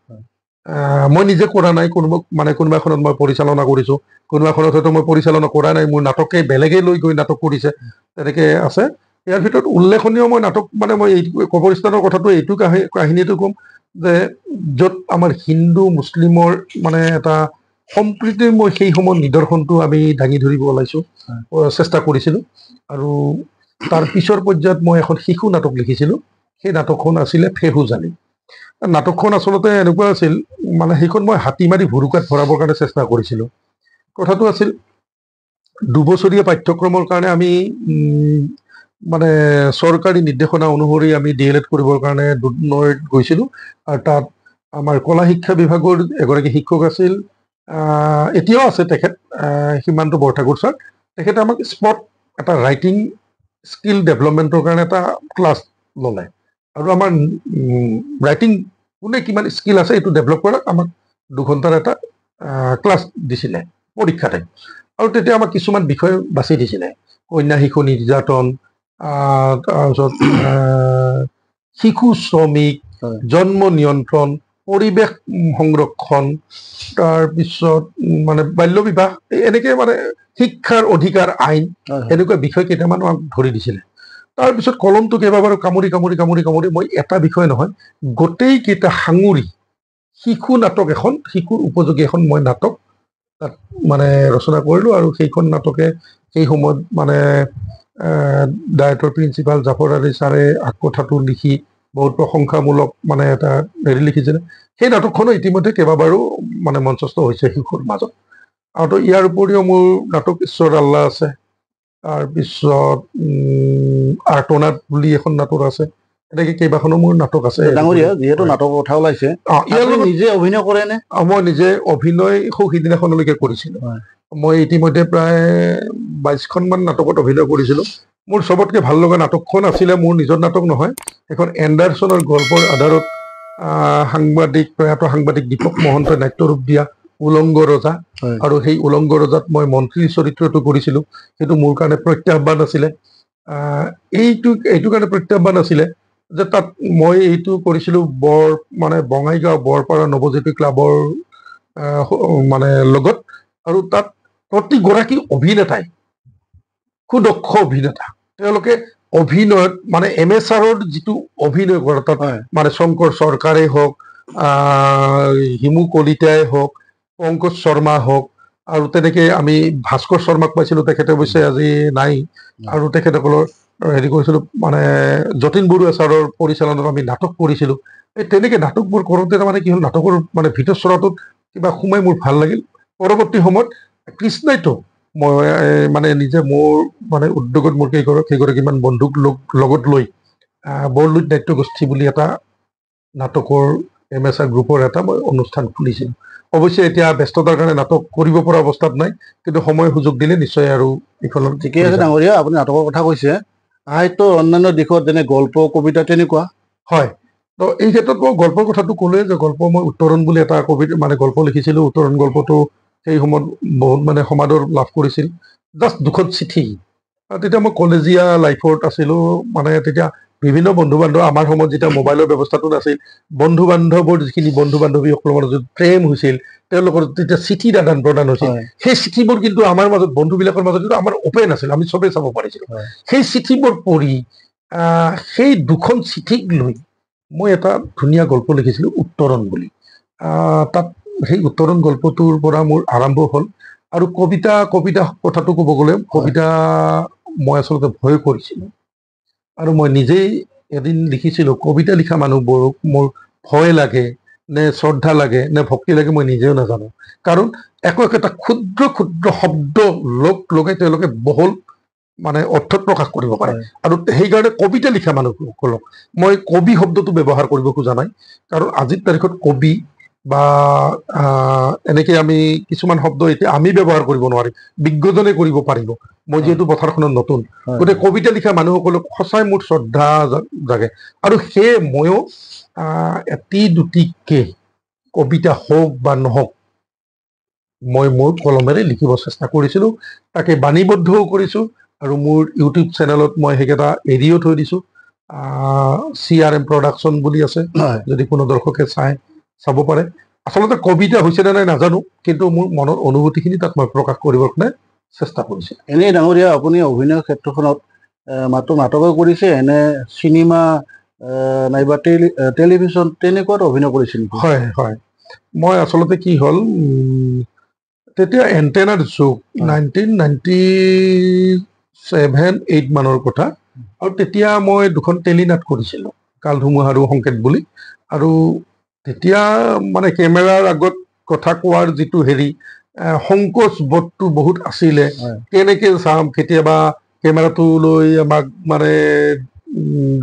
মই নিজে কৰা নাই, কোনোবা এখনত মই পৰিচালনা কৰিছোঁ, কোনোবা এখনত হয়তো মই পৰিচালনা কৰা নাই, মোৰ নাটকে বেলেগে লৈ গৈ নাটক কৰিছে, তেনেকে আছে। ইয়াৰ ভিতৰত উল্লেখনীয় মই নাটক মানে মই এই কবৰস্থানৰ কথাটো এইটো কাহিনীটো ক'ম যে য'ত আমাৰ হিন্দু মুছলিমৰ মানে এটা সম্প্ৰীতিৰ মই সেই সময়ত নিদৰ্শনটো আমি দাঙি ধৰিব ওলাইছোঁ, চেষ্টা কৰিছিলোঁ। আৰু তাৰ পিছৰ পৰ্যায়ত মই এখন শিশু নাটক লিখিছিলোঁ। সেই নাটকখন আছিলে ফেহুজালি। নাটকখন আচলতে এনেকুৱা আছিল, মানে সেইখন মই হাতী মাৰি ভুৰুকাত ভৰাবৰ কাৰণে চেষ্টা কৰিছিলোঁ। কথাটো আছিল 2 বছৰীয়া পাঠ্যক্ৰমৰ কাৰণে আমি মানে চৰকাৰী নিৰ্দেশনা অনুসৰি আমি DLED কৰিবৰ কাৰণে দুধনৈত গৈছিলোঁ। আৰু তাত আমাৰ কলা শিক্ষা বিভাগৰ এগৰাকী শিক্ষক আছিল, এতিয়াও আছে তেখেত, সীমান্ত বৰঠাকুৰ ছাৰ। তেখেতে আমাক স্পট এটা ৰাইটিং স্কিল ডেভেলপমেণ্টৰ কাৰণে এটা ক্লাছ ল'লে। আৰু আমাৰ ৰাইটিং কোনে কিমান স্কিল আছে এইটো ডেভেলপ কৰাক আমাক 2 ঘণ্টাৰ এটা ক্লাছ দিছিলে পৰীক্ষাতে। আৰু তেতিয়া আমাক কিছুমান বিষয় বাছি দিছিলে, কন্যা শিশু নিৰ্যাতন, তাৰপিছত শিশু শ্ৰমিক, হয়। জন্ম নিয়ন্ত্ৰণ, পৰিৱেশ সংৰক্ষণ, তাৰপিছত মানে বাল্য বিবাহ, এনেকে মানে শিক্ষাৰ অধিকাৰ আইন, এনেকুৱা বিষয় কেইটামান আমাক ধৰি দিছিলে। তাৰপিছত কলমটো কেইবাবাৰো কামুৰি কামুৰি কামুৰি কামুৰি মই এটা বিষয় নহয়, গোটেই কেইটা সাঙুৰি শিশু নাটক এখন, শিশুৰ উপযোগী এখন মই নাটক তাত মানে ৰচনা কৰিলোঁ। আৰু সেইখন নাটকে সেই সময়ত মানে ডায়েটৰ প্ৰিন্সিপাল জাফৰ আলী ছাৰে কথাটো লিখি বহুত প্ৰশংসামূলক মানে এটা হেৰি লিখিছিলে। সেই নাটকখনো ইতিমধ্যে কেইবাবাৰো মানে মঞ্চস্থ হৈছে শিশুৰ মাজত। আৰু ইয়াৰ উপৰিও মোৰ নাটক ঈশ্বৰ আল্লাহ আছে, তাৰপিছত আৰ্তনাদ বুলি এখন নাটক আছে, এনেকে কেইবাখনো মোৰ নাটক আছে। ডাঙৰীয়া, যিহেতু নাটকৰ কথা ওলাইছে, নিজে অভিনয় কৰে নে? মই নিজে অভিনয় সিদিনাখনলৈকে কৰিছিলো। মই ইতিমধ্যে প্ৰায় 22খনমান নাটকত অভিনয় কৰিছিলো। মোৰ চবতকে ভাল লগা নাটকখন আছিলে, মোৰ নিজৰ নাটক নহয়, এখন এণ্ডাৰছনৰ গল্পৰ আধাৰত প্ৰয়াত সাংবাদিক দীপক মহন্তই নাট্যৰূপ দিয়া উলংগ ৰজা। আৰু সেই উলংগ ৰজাত মই মন্ত্ৰীৰ চৰিত্ৰটো কৰিছিলো। সেইটো মোৰ কাৰণে প্ৰত্যাহ্বান আছিলে। এইটো কাৰণে প্ৰত্যাহ্বান আছিলে যে তাত মই এইটো কৰিছিলো মানে বঙাইগাঁও বৰপাৰা নৱজ্যোতি ক্লাবৰ মানে লগত। আৰু তাত প্ৰতিগৰাকী অভিনেতাই সুদক্ষ অভিনেতা, তেওঁলোকে অভিনয়ত মানে এমেচাৰৰ যিটো অভিনয় কৰে তাত মানে শংকৰ চৰকাৰেই হওক, হিমু কলিতাই হওক, পংকজ শৰ্মা হওক, আৰু তেনেকে আমি ভাস্কৰ শৰ্মাক পাইছিলো, তেখেতে অৱশ্যে আজি নাই। আৰু তেখেতসকলৰ হেৰি কৰিছিলো, মানে যতীন বৰুৱা ছাৰৰ পৰিচালনাত আমি নাটক কৰিছিলো। এই তেনেকে নাটকবোৰ কৰোঁতে তাৰমানে কি হ'ল, নাটকৰ মানে ভিতৰ চৰাটোত কিবা সোমাই মোৰ ভাল লাগিল। পৰৱৰ্তী সময়ত কৃষ্ণাইতো মই মানে নিজে মোৰ মানে উদ্যোগত মোৰ কেইগৰাকীমান বন্ধুক লগত লৈ বৰলুইত নাট্যগোষ্ঠী বুলি এটা নাটকৰ এমেচাৰ গ্ৰুপৰ এটা মই অনুষ্ঠান খুলিছিলো। অৱশ্যে এতিয়া ব্যস্ততাৰ কাৰণে নাটক কৰিব পৰা অৱস্থাত নাই, কিন্তু সময় সুযোগ দিলে নিশ্চয় আৰু এইফালে। ঠিকে আছে ডাঙৰীয়া, আপুনি নাটকৰ কথা কৈছে, সাহিত্যৰ অন্যান্য দিশত যেনে গল্প, কবিতা তেনেকুৱা। হয়, তো এই ক্ষেত্ৰত মই গল্পৰ কথাটো ক'লোৱে যে গল্প মই উত্তৰণ বুলি এটা কবিতা মানে গল্প লিখিছিলো। উত্তৰণ গল্পটো সেই সময়ত বহুত মানে সমাদৰ লাভ কৰিছিল। জাষ্ট 2খন চিঠি। তেতিয়া মই কলেজীয়া লাইফত আছিলো, মানে তেতিয়া বিভিন্ন বন্ধু বান্ধৱ, আমাৰ সময়ত যেতিয়া মোবাইলৰ ব্যৱস্থাটো নাছিল, বন্ধু বান্ধৱৰ যিখিনি বন্ধু বান্ধৱীসকলৰ মাজত প্ৰেম হৈছিল, তেওঁলোকৰ যেতিয়া চিঠিৰ আদান প্ৰদান হৈছিল, সেই চিঠিবোৰ কিন্তু আমাৰ মাজত বন্ধুবিলাকৰ মাজত কিন্তু আমাৰ অপেন আছিল, আমি চবেই চাব পাৰিছিলো। সেই চিঠিবোৰ পঢ়ি সেই 2খন চিঠিক লৈ মই এটা ধুনীয়া গল্প লিখিছিলো উত্তৰণ বুলি। তাত সেই উত্তৰণ গল্পটোৰ পৰা মোৰ আৰম্ভ হ'ল। আৰু কবিতা কথাটো ক'ব গ'লে, কবিতা মই আচলতে ভয় কৰিছিলো। আৰু মই নিজেই এদিন লিখিছিলো, কবিতা লিখা মানুহবোৰক মোৰ ভয় লাগে নে শ্ৰদ্ধা লাগে নে ভক্তি লাগে মই নিজেও নাজানো। কাৰণ একোটা ক্ষুদ্ৰ ক্ষুদ্ৰ শব্দ লগাই তেওঁলোকে বহল মানে অৰ্থত প্ৰকাশ কৰিব পাৰে। আৰু সেইকাৰণে কবিতা লিখা মানুহসকলক মই কবি শব্দটো ব্যৱহাৰ কৰিব খোজা নাই। কাৰণ আজিৰ তাৰিখত কবি বা এনেকে আমি কিছুমান শব্দ এতিয়া আমি ব্যৱহাৰ কৰিব নোৱাৰিম, বিজ্ঞজনে কৰিব পাৰিব। মই যিহেতু পথাৰখনত নতুন, গতিকে কবিতা লিখা মানুহসকলক সঁচাই মোৰ শ্ৰদ্ধা জাগে। আৰু সেয়ে ময়ো এটি দুটিকে কবিতা হওক বা নহওক মই মোৰ কলমেৰে লিখিব চেষ্টা কৰিছিলো, তাকে বাণীবদ্ধও কৰিছো। আৰু মোৰ ইউটিউব চেনেলত মই সেইকেইটা এৰিও থৈ দিছো। CRM প্ৰডাকশ্যন বুলি আছে, যদি কোনো দৰ্শকে চাব পাৰে। আচলতে কবিতা হৈছে নে নাই নাজানো, কিন্তু মোৰ মনৰ অনুভূতিখিনি তাত মই প্ৰকাশ কৰিবৰ কাৰণে চেষ্টা কৰিছো। এনেই ডাঙৰীয়া, আপুনি অভিনয় ক্ষেত্ৰখনত মাত্ৰ নাটকে কৰিছে নে চিনেমা নাইবা টেলিভিশ্যন তেনেকুৱাত অভিনয় কৰিছিল? হয় হয়, মই আচলতে কি হ'ল, তেতিয়া এণ্টেনাৰ যুগ 1997-8 মানৰ কথা। আৰু তেতিয়া মই 2খন টেলিনাট কৰিছিলো, কাল ধুমুহা আৰু সংকেত বুলি। আৰু তেতিয়া মানে কেমেৰাৰ আগত কথা কোৱাৰ যিটো হেৰি সংকোচ বোধটো বহুত আছিলে। কেনেকে চাম, কেতিয়াবা কেমেৰাটো লৈ আমাক মানে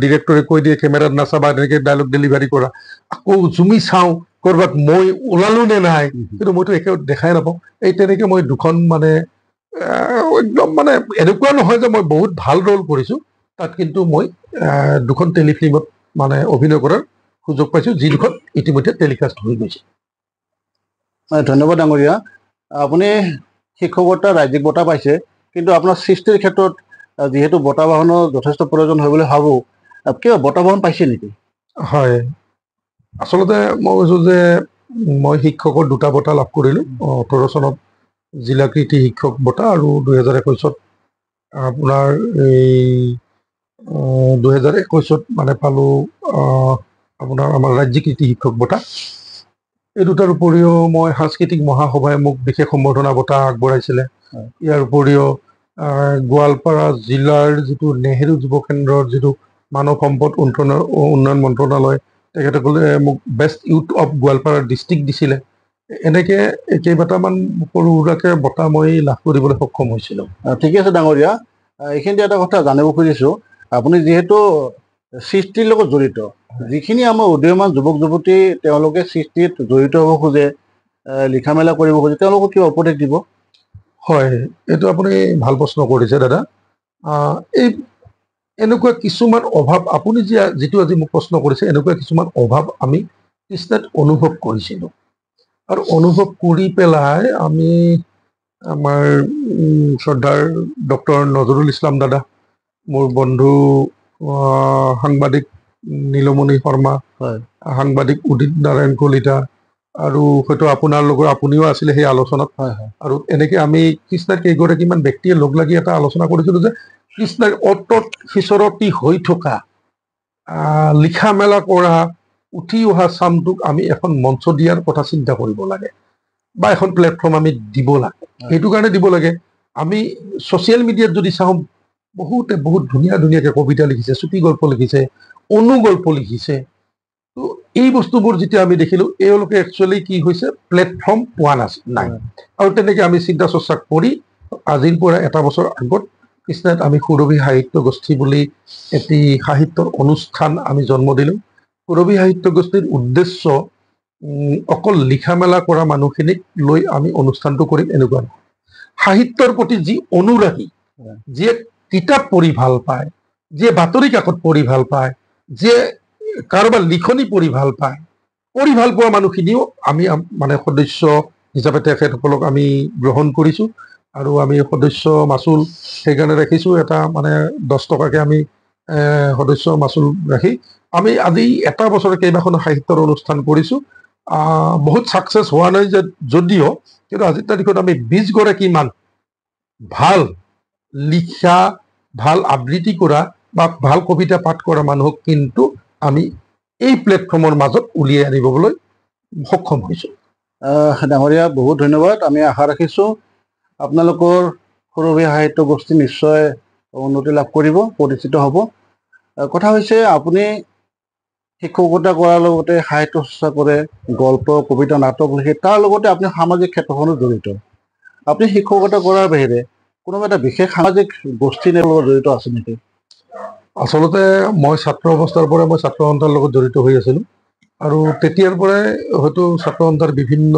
ডিৰেক্টৰে কৈ দিয়ে কেমেৰাত নাচাবা, তেনেকে ডাইলগ ডেলিভাৰী কৰা। আকৌ জুমি চাওঁ কৰবাত মই ওলালো নে নাই, কিন্তু মইতো একে দেখাই নাপাওঁ। এই তেনেকে মই 2খন মানে একদম মানে এনেকুৱা নহয় যে মই বহুত ভাল ৰ'ল কৰিছো তাত, কিন্তু মই 2খন টেলিফিল্মত মানে অভিনয় কৰাৰ সুযোগ পাইছোঁ, যি দুখন ইতিমধ্যে টেলিকাষ্ট হৈ গৈছে। ধন্যবাদ ডাঙৰীয়া। আপুনি শিক্ষকতা ৰাজ্যিক বঁটা পাইছে, কিন্তু আপোনাৰ সৃষ্টিৰ ক্ষেত্ৰত যিহেতু বঁটা বাহনৰ যথেষ্ট প্ৰয়োজন হয় বুলি ভাবোঁ, কিবা বঁটা বাহন পাইছে নেকি? হয়, আচলতে মই কৈছোঁ যে মই শিক্ষকৰ দুটা বঁটা লাভ কৰিলোঁ। 18 চনত জিলা কৃতি শিক্ষক বঁটা আৰু 2021 আপোনাৰ এই 2021 মানে পালোঁ আপোনাৰ আমাৰ ৰাজ্যিক কৃতি শিক্ষক বঁটা। এই দুটাৰ উপৰিও মই সাংস্কৃতিক মহাসভাই মোক বিশেষ সম্বৰ্ধনা বঁটা আগবঢ়াইছিলে। ইয়াৰ উপৰিও গোৱালপাৰা জিলাৰ যিটো নেহেৰু যুৱ কেন্দ্ৰৰ যিটো মানৱ সম্পদ উন্নয়ন মন্ত্ৰণালয়, তেখেতসকলে মোক best youth of Goalpara district দিছিলে। এনেকে কেইবাটামান সৰু সুৰাকে বঁটা মই লাভ কৰিবলৈ সক্ষম হৈছিলোঁ। ঠিকে আছে ডাঙৰীয়া। এইখিনিতে এটা কথা জানিব খুজিছোঁ, আপুনি যিহেতু সৃষ্টিৰ লগত জড়িত, যিখিনি আমাৰ উদীয়মান যুৱক যুৱতী তেওঁলোকে সৃষ্টিত জড়িত হ'ব খোজে, লিখা মেলা কৰিব খোজে, তেওঁলোকক কিবা উপদেশ দিব? হয়, এইটো আপুনি ভাল প্ৰশ্ন কৰিছে দাদা। এই এনেকুৱা কিছুমান অভাৱ আপুনি যিটো আজি মোক প্ৰশ্ন কৰিছে, এনেকুৱা কিছুমান অভাৱ আমি কৃষ্ণাত অনুভৱ কৰিছিলোঁ, আৰু অনুভৱ কৰি পেলাই আমি আমাৰ শ্ৰদ্ধাৰ ডক্টৰ নজৰুল ইছলাম দাদা, মোৰ বন্ধু সাংবাদিক নীলমণি শৰ্মা, সাংবাদিক উদিত নাৰায়ণ কলিতা, আৰু হয়তো আপোনাৰ লগত আপুনিও আছিলে সেই আলোচনাত। আৰু এনেকে আমি কৃষ্ণাৰ কেইগৰাকীমান ব্যক্তিয়ে লগ লাগি এটা আলোচনা কৰিছিলোঁ যে কৃষ্ণাৰ অতত সিঁচৰতি হৈ থকা লিখা মেলা কৰা উঠি অহা চামটোক আমি এখন মঞ্চ দিয়াৰ কথা চিন্তা কৰিব লাগে, বা এখন প্লেটফৰ্ম আমি দিব লাগে। সেইটো কাৰণে দিব লাগে, আমি ছচিয়েল মিডিয়াত যদি চাওঁ, বহুতে বহুত ধুনীয়া ধুনীয়াকে কবিতা লিখিছে, চুটি গল্প লিখিছে, অনুগল্প লিখিছে। তো এই বস্তুবোৰ যেতিয়া আমি দেখিলোঁ, এওঁলোকে একচুৱেলি কি হৈছে, প্লেটফৰ্ম পোৱা নাই। আৰু তেনেকে আমি চিন্তা চৰ্চা কৰি আজিৰ পৰা এটা বছৰ আগত কৃষ্ণাত আমি সুৰভি সাহিত্য গোষ্ঠী বুলি এটি সাহিত্যৰ অনুষ্ঠান আমি জন্ম দিলোঁ। সুৰভি সাহিত্য গোষ্ঠীৰ উদ্দেশ্য অকল লিখা মেলা কৰা মানুহখিনিক লৈ আমি অনুষ্ঠানটো কৰিম এনেকুৱা নহয়। সাহিত্যৰ প্ৰতি যি অনুৰাগী, যিয়ে কিতাপ পঢ়ি ভাল পায়, যিয়ে বাতৰি কাকত পঢ়ি ভাল পায়, যিয়ে কাৰোবাৰ লিখনি পঢ়ি ভাল পায়, পঢ়ি ভাল পোৱা মানুহখিনিও আমি মানে সদস্য হিচাপে তেখেতসকলক আমি গ্ৰহণ কৰিছোঁ। আৰু আমি সদস্য মাচুল সেইকাৰণে ৰাখিছোঁ, এটা মানে 10 টকাকে আমি সদস্য মাচুল ৰাখি আমি আজি এটা বছৰ কেইবাখনো সাহিত্যৰ অনুষ্ঠান কৰিছোঁ। বহুত ছাকচেছ হোৱা নাই যদিও, কিন্তু আজিৰ তাৰিখত আমি 20 গৰাকীমান ভাল লিখা, ভাল আবৃত্তি কৰা বা ভাল কবিতা পাঠ কৰা মানুহক কিন্তু আমি এই প্লেটফৰ্মৰ মাজত উলিয়াই আনিবলৈ সক্ষম হৈছোঁ। ডাঙৰীয়া, বহুত ধন্যবাদ। আমি আশা ৰাখিছোঁ আপোনালোকৰ সুৰভি সাহিত্য গোষ্ঠী নিশ্চয় উন্নতি লাভ কৰিব, প্ৰতিষ্ঠিত হ'ব। কথা হৈছে, আপুনি শিক্ষকতা কৰাৰ লগতে সাহিত্য চৰ্চা কৰে, গল্প কবিতা নাটক লিখে, তাৰ লগতে আপুনি সামাজিক ক্ষেত্ৰখনত জড়িত। আপুনি শিক্ষকতা কৰাৰ বাহিৰে কোনোবা এটা বিশেষ সামাজিক গোষ্ঠীৰ লগত জড়িত আছে নেকি? আচলতে মই ছাত্ৰ অৱস্থাৰ পৰাই মই ছাত্ৰ সন্থাৰ লগত জড়িত হৈ আছিলোঁ, আৰু তেতিয়াৰ পৰাই হয়তো ছাত্ৰ সন্থাৰ বিভিন্ন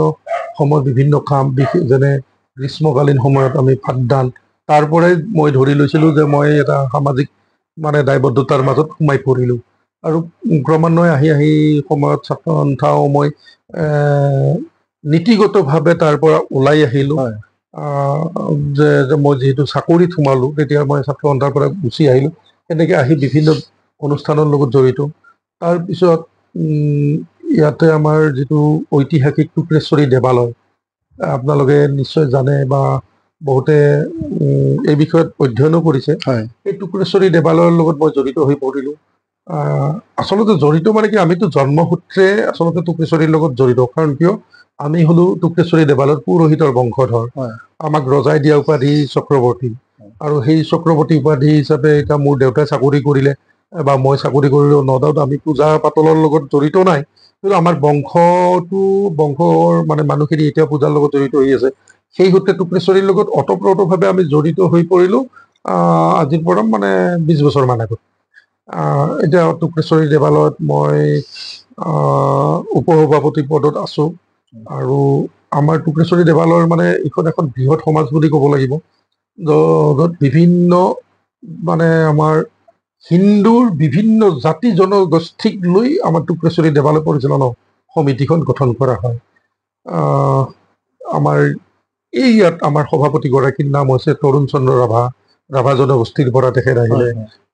সময়ত বিভিন্ন কাম, যেনে গ্ৰীষ্মকালীন সময়ত আমি পাঠদান, তাৰ পৰাই মই ধৰি লৈছিলোঁ যে মই এটা সামাজিক মানে দায়বদ্ধতাৰ মাজত সোমাই পৰিলোঁ। আৰু ক্ৰমান্বয়ে আহি আহি সময়ত ছাত্ৰ সন্থাও মই নীতিগতভাৱে তাৰ পৰা ওলাই আহিলোঁ। যে মই যিহেতু চাকৰিত সোমালোঁ, তেতিয়া মই ছাত্ৰ সন্থাৰ পৰা গুচি আহিলোঁ। এনেকৈ আহি বিভিন্ন অনুষ্ঠানৰ লগত জড়িত। তাৰপিছত ইয়াতে আমাৰ যিটো ঐতিহাসিক টুক্ৰেশ্বৰী দেৱালয়, আপোনালোকে নিশ্চয় জানে বা বহুতে এই বিষয়ত অধ্যয়নো কৰিছে। এই টুক্ৰেশ্বৰী দেৱালয়ৰ লগত মই জড়িত হৈ পৰিলোঁ। আচলতে জড়িত মানে কি, আমিতো জন্মসূত্ৰে আচলতে টুক্ৰেশ্বৰীৰ লগত জড়িত। কাৰণ কিয়, আমি হলো টুক্ৰেশ্বৰী দেৱালয়ৰ পুৰোহিতৰ বংশধৰ। আমাক ৰজাই দিয়া উপাধি চক্ৰৱৰ্তী, আৰু সেই চক্ৰৱৰ্তী উপাধি হিচাপে এতিয়া মোৰ দেউতাই চাকৰি কৰিলে বা মই চাকৰি কৰিলোঁ, নদাউত আমি পূজা পাতলৰ লগত জড়িত নাই, কিন্তু আমাৰ বংশৰ মানে মানুহখিনি এতিয়া পূজাৰ লগত জড়িত হৈ আছে। সেই সূত্ৰে টুক্ৰেশ্বৰীৰ লগত ওতঃপ্ৰোতভাৱে আমি জড়িত হৈ পৰিলোঁ আজিৰ পৰা মানে 20 বছৰ মান আগত। এতিয়া টুক্ৰেশ্বৰী দেৱালয়ত মই উপসভাপতি পদত আছোঁ। আৰু আমাৰ টুক্ৰেশ্বৰী দেৱালয়ৰ মানে এইখন এখন বৃহৎ সমাজ বুলি ক'ব লাগিব, য'ত বিভিন্ন মানে আমাৰ হিন্দুৰ বিভিন্ন জাতি জনগোষ্ঠীক লৈ আমাৰ টুক্ৰেশ্বৰী দেৱালয় পৰিচালনা সমিতিখন গঠন কৰা হয়। আমাৰ ইয়াত আমাৰ সভাপতিগৰাকীৰ নাম হৈছে তৰুণ চন্দ্ৰ ৰাভা জনগোষ্ঠীৰ পৰা তেখেত আহিলে।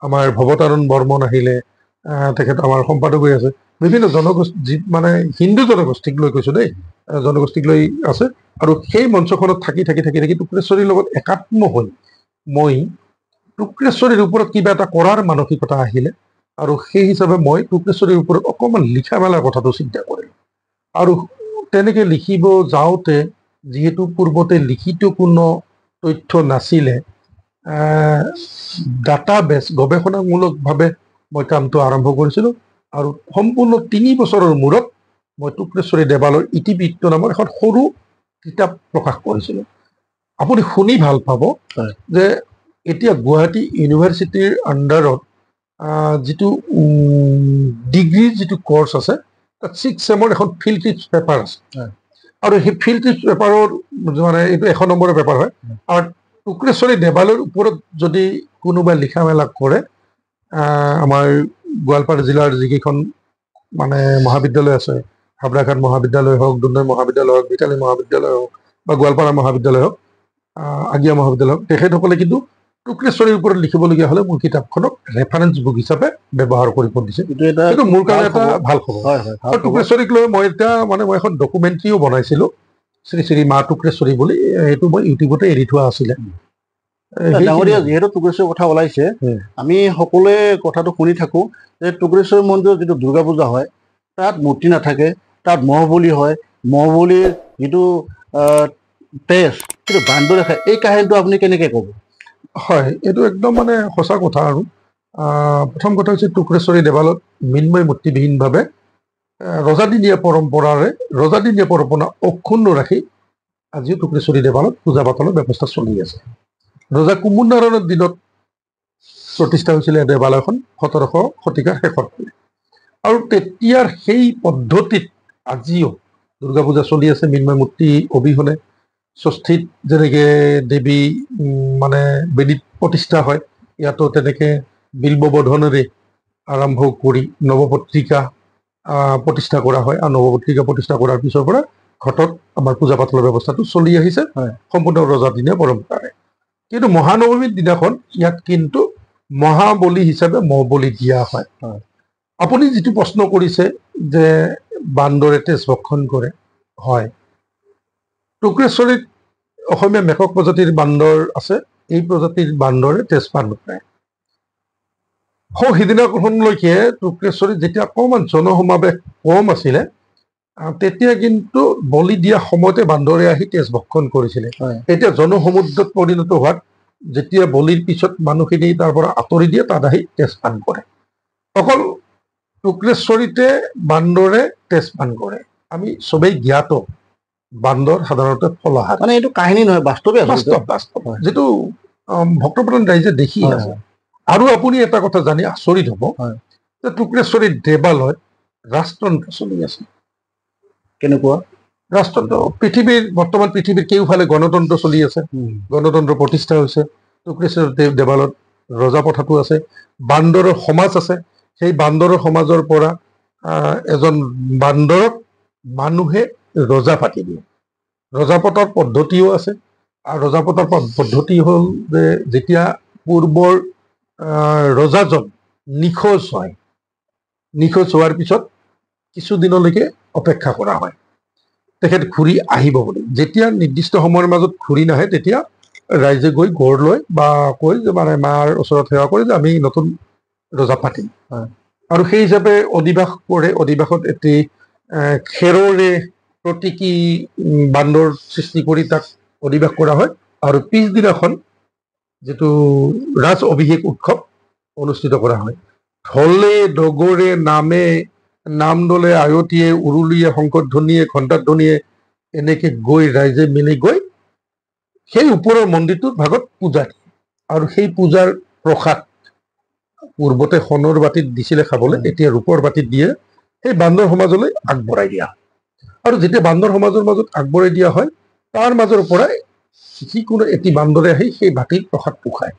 আমাৰ ভৱতাৰণ বৰ্মন আহিলে, তেখেত আমাৰ সম্পাদক হৈ আছে। বিভিন্ন জনগোষ্ঠী মানে হিন্দু জনগোষ্ঠীক লৈ কৈছো দেই, জনগোষ্ঠীক লৈ আছে। আৰু সেই মঞ্চখনত থাকি টুক্ৰেশ্বৰীৰ লগত একাত্ম হৈ মই টুক্ৰেশ্বৰীৰ ওপৰত কিবা এটা কৰাৰ মানসিকতা আহিলে, আৰু সেই হিচাপে মই টুক্ৰেশ্বৰীৰ ওপৰত অকণমান লিখা মেলাৰ কথাটো চিন্তা কৰিলোঁ। আৰু তেনেকে লিখিব যাওঁতে যিহেতু পূৰ্বতে লিখিত কোনো তথ্য নাছিলে, ডাটাবেছ গৱেষণামূলকভাৱে মই কামটো আৰম্ভ কৰিছিলোঁ। আৰু সম্পূৰ্ণ 3 বছৰৰ মূৰত মই টুক্ৰেশ্বৰী দেৱালয়ৰ ইতিবৃত্ত নামৰ এখন সৰু কিতাপ প্ৰকাশ কৰিছিলোঁ। আপুনি শুনি ভাল পাব যে এতিয়া গুৱাহাটী ইউনিভাৰ্চিটিৰ আণ্ডাৰত যিটো ডিগ্ৰীৰ যিটো কৰ্চ আছে, তাত 6 ছেমৰ এখন ফিল্ড ট্ৰিপছ পেপাৰ আছে। আৰু সেই ফিল্ড ট্ৰিপছ পেপাৰৰ মানে এইটো 100 নম্বৰৰ পেপাৰ হয়। আৰু টুক্ৰেশ্বৰী দেৱালয়ৰ ওপৰত যদি কোনোবাই লিখা মেলা কৰে, আমাৰ গোৱালপাৰা জিলাৰ যিকেইখন মানে মহাবিদ্যালয় আছে, হাবৰাঘাট মহাবিদ্যালয় হওক, দুনৈ মহাবিদ্যালয় হওক, ভিতালী মহাবিদ্যালয় হওক, বা গোৱালপাৰা মহাবিদ্যালয় হওক, আগিয়া মহাবিদ্যালয় হওক, তেখেতসকলে কিন্তু টুক্ৰেশ্বৰীৰ ওপৰত লিখিবলগীয়া হ'লে মোৰ কিতাপখনক ৰেফাৰেঞ্চ বুক হিচাপে ব্যৱহাৰ কৰিব দিছে। সেইটো মোৰ কাৰণে এটা ভাল খবৰ। আৰু টুক্ৰেশ্বৰীক লৈ মই এতিয়া মানে মই এখন ডকুমেণ্টাৰীও বনাইছিলোঁ, শ্ৰী শ্ৰী মা টুক্ৰেশ্বৰী বুলি। সেইটো মই ইউটিউবতে এৰি থোৱা আছিলে। ডাঙৰীয়া, যিহেতু টুক্ৰেশ্বৰীৰ কথা ওলাইছে, আমি সকলোৱে কথাটো শুনি থাকোঁ যে টুক্ৰেশ্বৰী মন্দিৰত যিটো দুৰ্গা পূজা হয়, তাত মূৰ্তি নাথাকে, তাত মহ বলি হয়। মহ বলিৰ যিটো তেজ সেইটো বান্দৰে খায়। এই কাহিনীটো আপুনি কেনেকৈ ক'ব? হয়, এইটো একদম মানে সঁচা কথা। আৰু প্ৰথম কথা হৈছে টুক্ৰেশ্বৰী দেৱালয়ত মৃন্ময় মূৰ্তিবিহীনভাৱে ৰজাদিনীয়া পৰম্পৰা অক্ষুণ্ণ ৰাখি আজিও টুক্ৰেশ্বৰী দেৱালয়ত পূজা পাতলৰ ব্যৱস্থা চলি আছে। ৰজা কুমুদনাৰায়ণৰ দিনত প্ৰতিষ্ঠা হৈছিলে দেৱালয়খন 1700 শতিকাৰ শেষত। আৰু তেতিয়াৰ সেই পদ্ধতিত আজিও দুৰ্গা পূজা চলি আছে মৃন্ময় মূৰ্তি অবিহনে। ষষ্ঠীত যেনেকে দেৱী মানে বেদীত প্ৰতিষ্ঠা হয়, ইয়াতো তেনেকে বিল্ববোধনেৰে আৰম্ভ কৰি নৱপত্ৰিকা প্ৰতিষ্ঠা কৰা হয়। আৰু নৱপত্ৰিকা প্ৰতিষ্ঠা কৰাৰ পিছৰ পৰা ঘটত আমাৰ পূজা পাতলৰ ব্যৱস্থাটো চলি আহিছে সম্পূৰ্ণ ৰজাদিনীয়া পৰম্পৰাৰে। কিন্তু মহানৱমীৰ দিনাখন ইয়াত কিন্তু মহাবলী হিচাপে মহ বলি দিয়া হয়। আপুনি যিটো প্ৰশ্ন কৰিছে যে বান্দৰে তেজ ভক্ষণ কৰে, হয়, টুক্ৰেশ্বৰীত অসমীয়া মেকক প্ৰজাতিৰ বান্দৰ আছে। এই প্ৰজাতিৰ বান্দৰে তেজপান কৰে। সিদিনাখনলৈকে টুক্ৰেশ্বৰীত যেতিয়া অকণমান জনসমাৱেশ কম আছিলে, তেতিয়া কিন্তু বলি দিয়া সময়তে বান্দৰে আহি তেজ ভক্ষণ কৰিছিলে। এতিয়া জনসমুদ্ৰত পৰিণত হোৱাত যেতিয়া বলিৰ পিছত মানুহখিনি তাৰ পৰা আঁতৰি দিয়ে, তাত আহি তেজপান কৰে। অকল টুক্ৰেশ্বৰীতে বান্দৰে তেজপান কৰে। আমি চবেই জ্ঞাত বান্দৰ সাধাৰণতে ফলাহাৰী। মানে এইটো কাহিনী নহয়, বাস্তৱ যিটো ভক্তপ্ৰাণ ৰাইজে দেখি আছে। আৰু আপুনি এটা কথা জানি আচৰিত হ'ব যে টুক্ৰেশ্বৰী দেৱালয়ত ৰাজতন্ত্ৰ চলি আছে। কেনেকুৱা ৰাজতন্ত্ৰ? বৰ্তমান পৃথিৱীৰ কেওফালে গণতন্ত্ৰ চলি আছে, গণতন্ত্ৰ প্ৰতিষ্ঠা হৈছে। টুক্ৰেশ্বৰী দেৱালয়ত ৰজা প্ৰথাটো আছে, বান্দৰৰ সমাজ আছে। সেই বান্দৰৰ সমাজৰ পৰা এজন বান্দৰক মানুহে ৰজা পাতি দিয়ে। ৰজা পতাৰ পদ্ধতিও আছে। আৰু ৰজা পতাৰ পদ্ধতি হ'ল যে যেতিয়া পূৰ্বৰ ৰজাজন নিখোজ হয়, নিখোজ হোৱাৰ পিছত কিছুদিনলৈকে অপেক্ষা কৰা হয় তেখেত ঘূৰি আহিব বুলি। যেতিয়া নিৰ্দিষ্ট সময়ৰ মাজত ঘূৰি নাহে, তেতিয়া ৰাইজে গৈ গঢ় লয় বা কয় যে মানে মাৰ ওচৰত সেৱা কৰে যে আমি নতুন ৰজা পাতিম। আৰু সেই হিচাপে অধিবাস কৰে। অধিবাসত এটি খেৰৰে প্ৰতীকী বান্দৰ সৃষ্টি কৰি তাক অধিবাস কৰা হয়। আৰু পিছদিনাখন যিটো ৰাজ অভিষেক উৎসৱ অনুষ্ঠিত কৰা হয়। ঢলে ডগৰে নাম দলে আয়তীয়ে উৰুলিয়ে শংকৰ ধ্বনিয়ে ঘণ্টাৰ ধ্বনিয়ে এনেকে গৈ ৰাইজে মিলি গৈ সেই ওপৰৰ মন্দিৰটোৰ ভাগত পূজা দিয়ে। আৰু সেই পূজাৰ প্ৰসাদ পূৰ্বতে সোণৰ বাতিত দিছিলে খাবলৈ, এতিয়া ৰূপৰ বাতিত দিয়ে সেই বান্দৰ সমাজলৈ আগবঢ়াই দিয়া। আৰু যেতিয়া বান্দৰ সমাজৰ মাজত আগবঢ়াই দিয়া হয়, তাৰ মাজৰ পৰাই যিকোনো এটি বান্দৰে আহি সেই বাতিৰ প্ৰসাদটো খায়।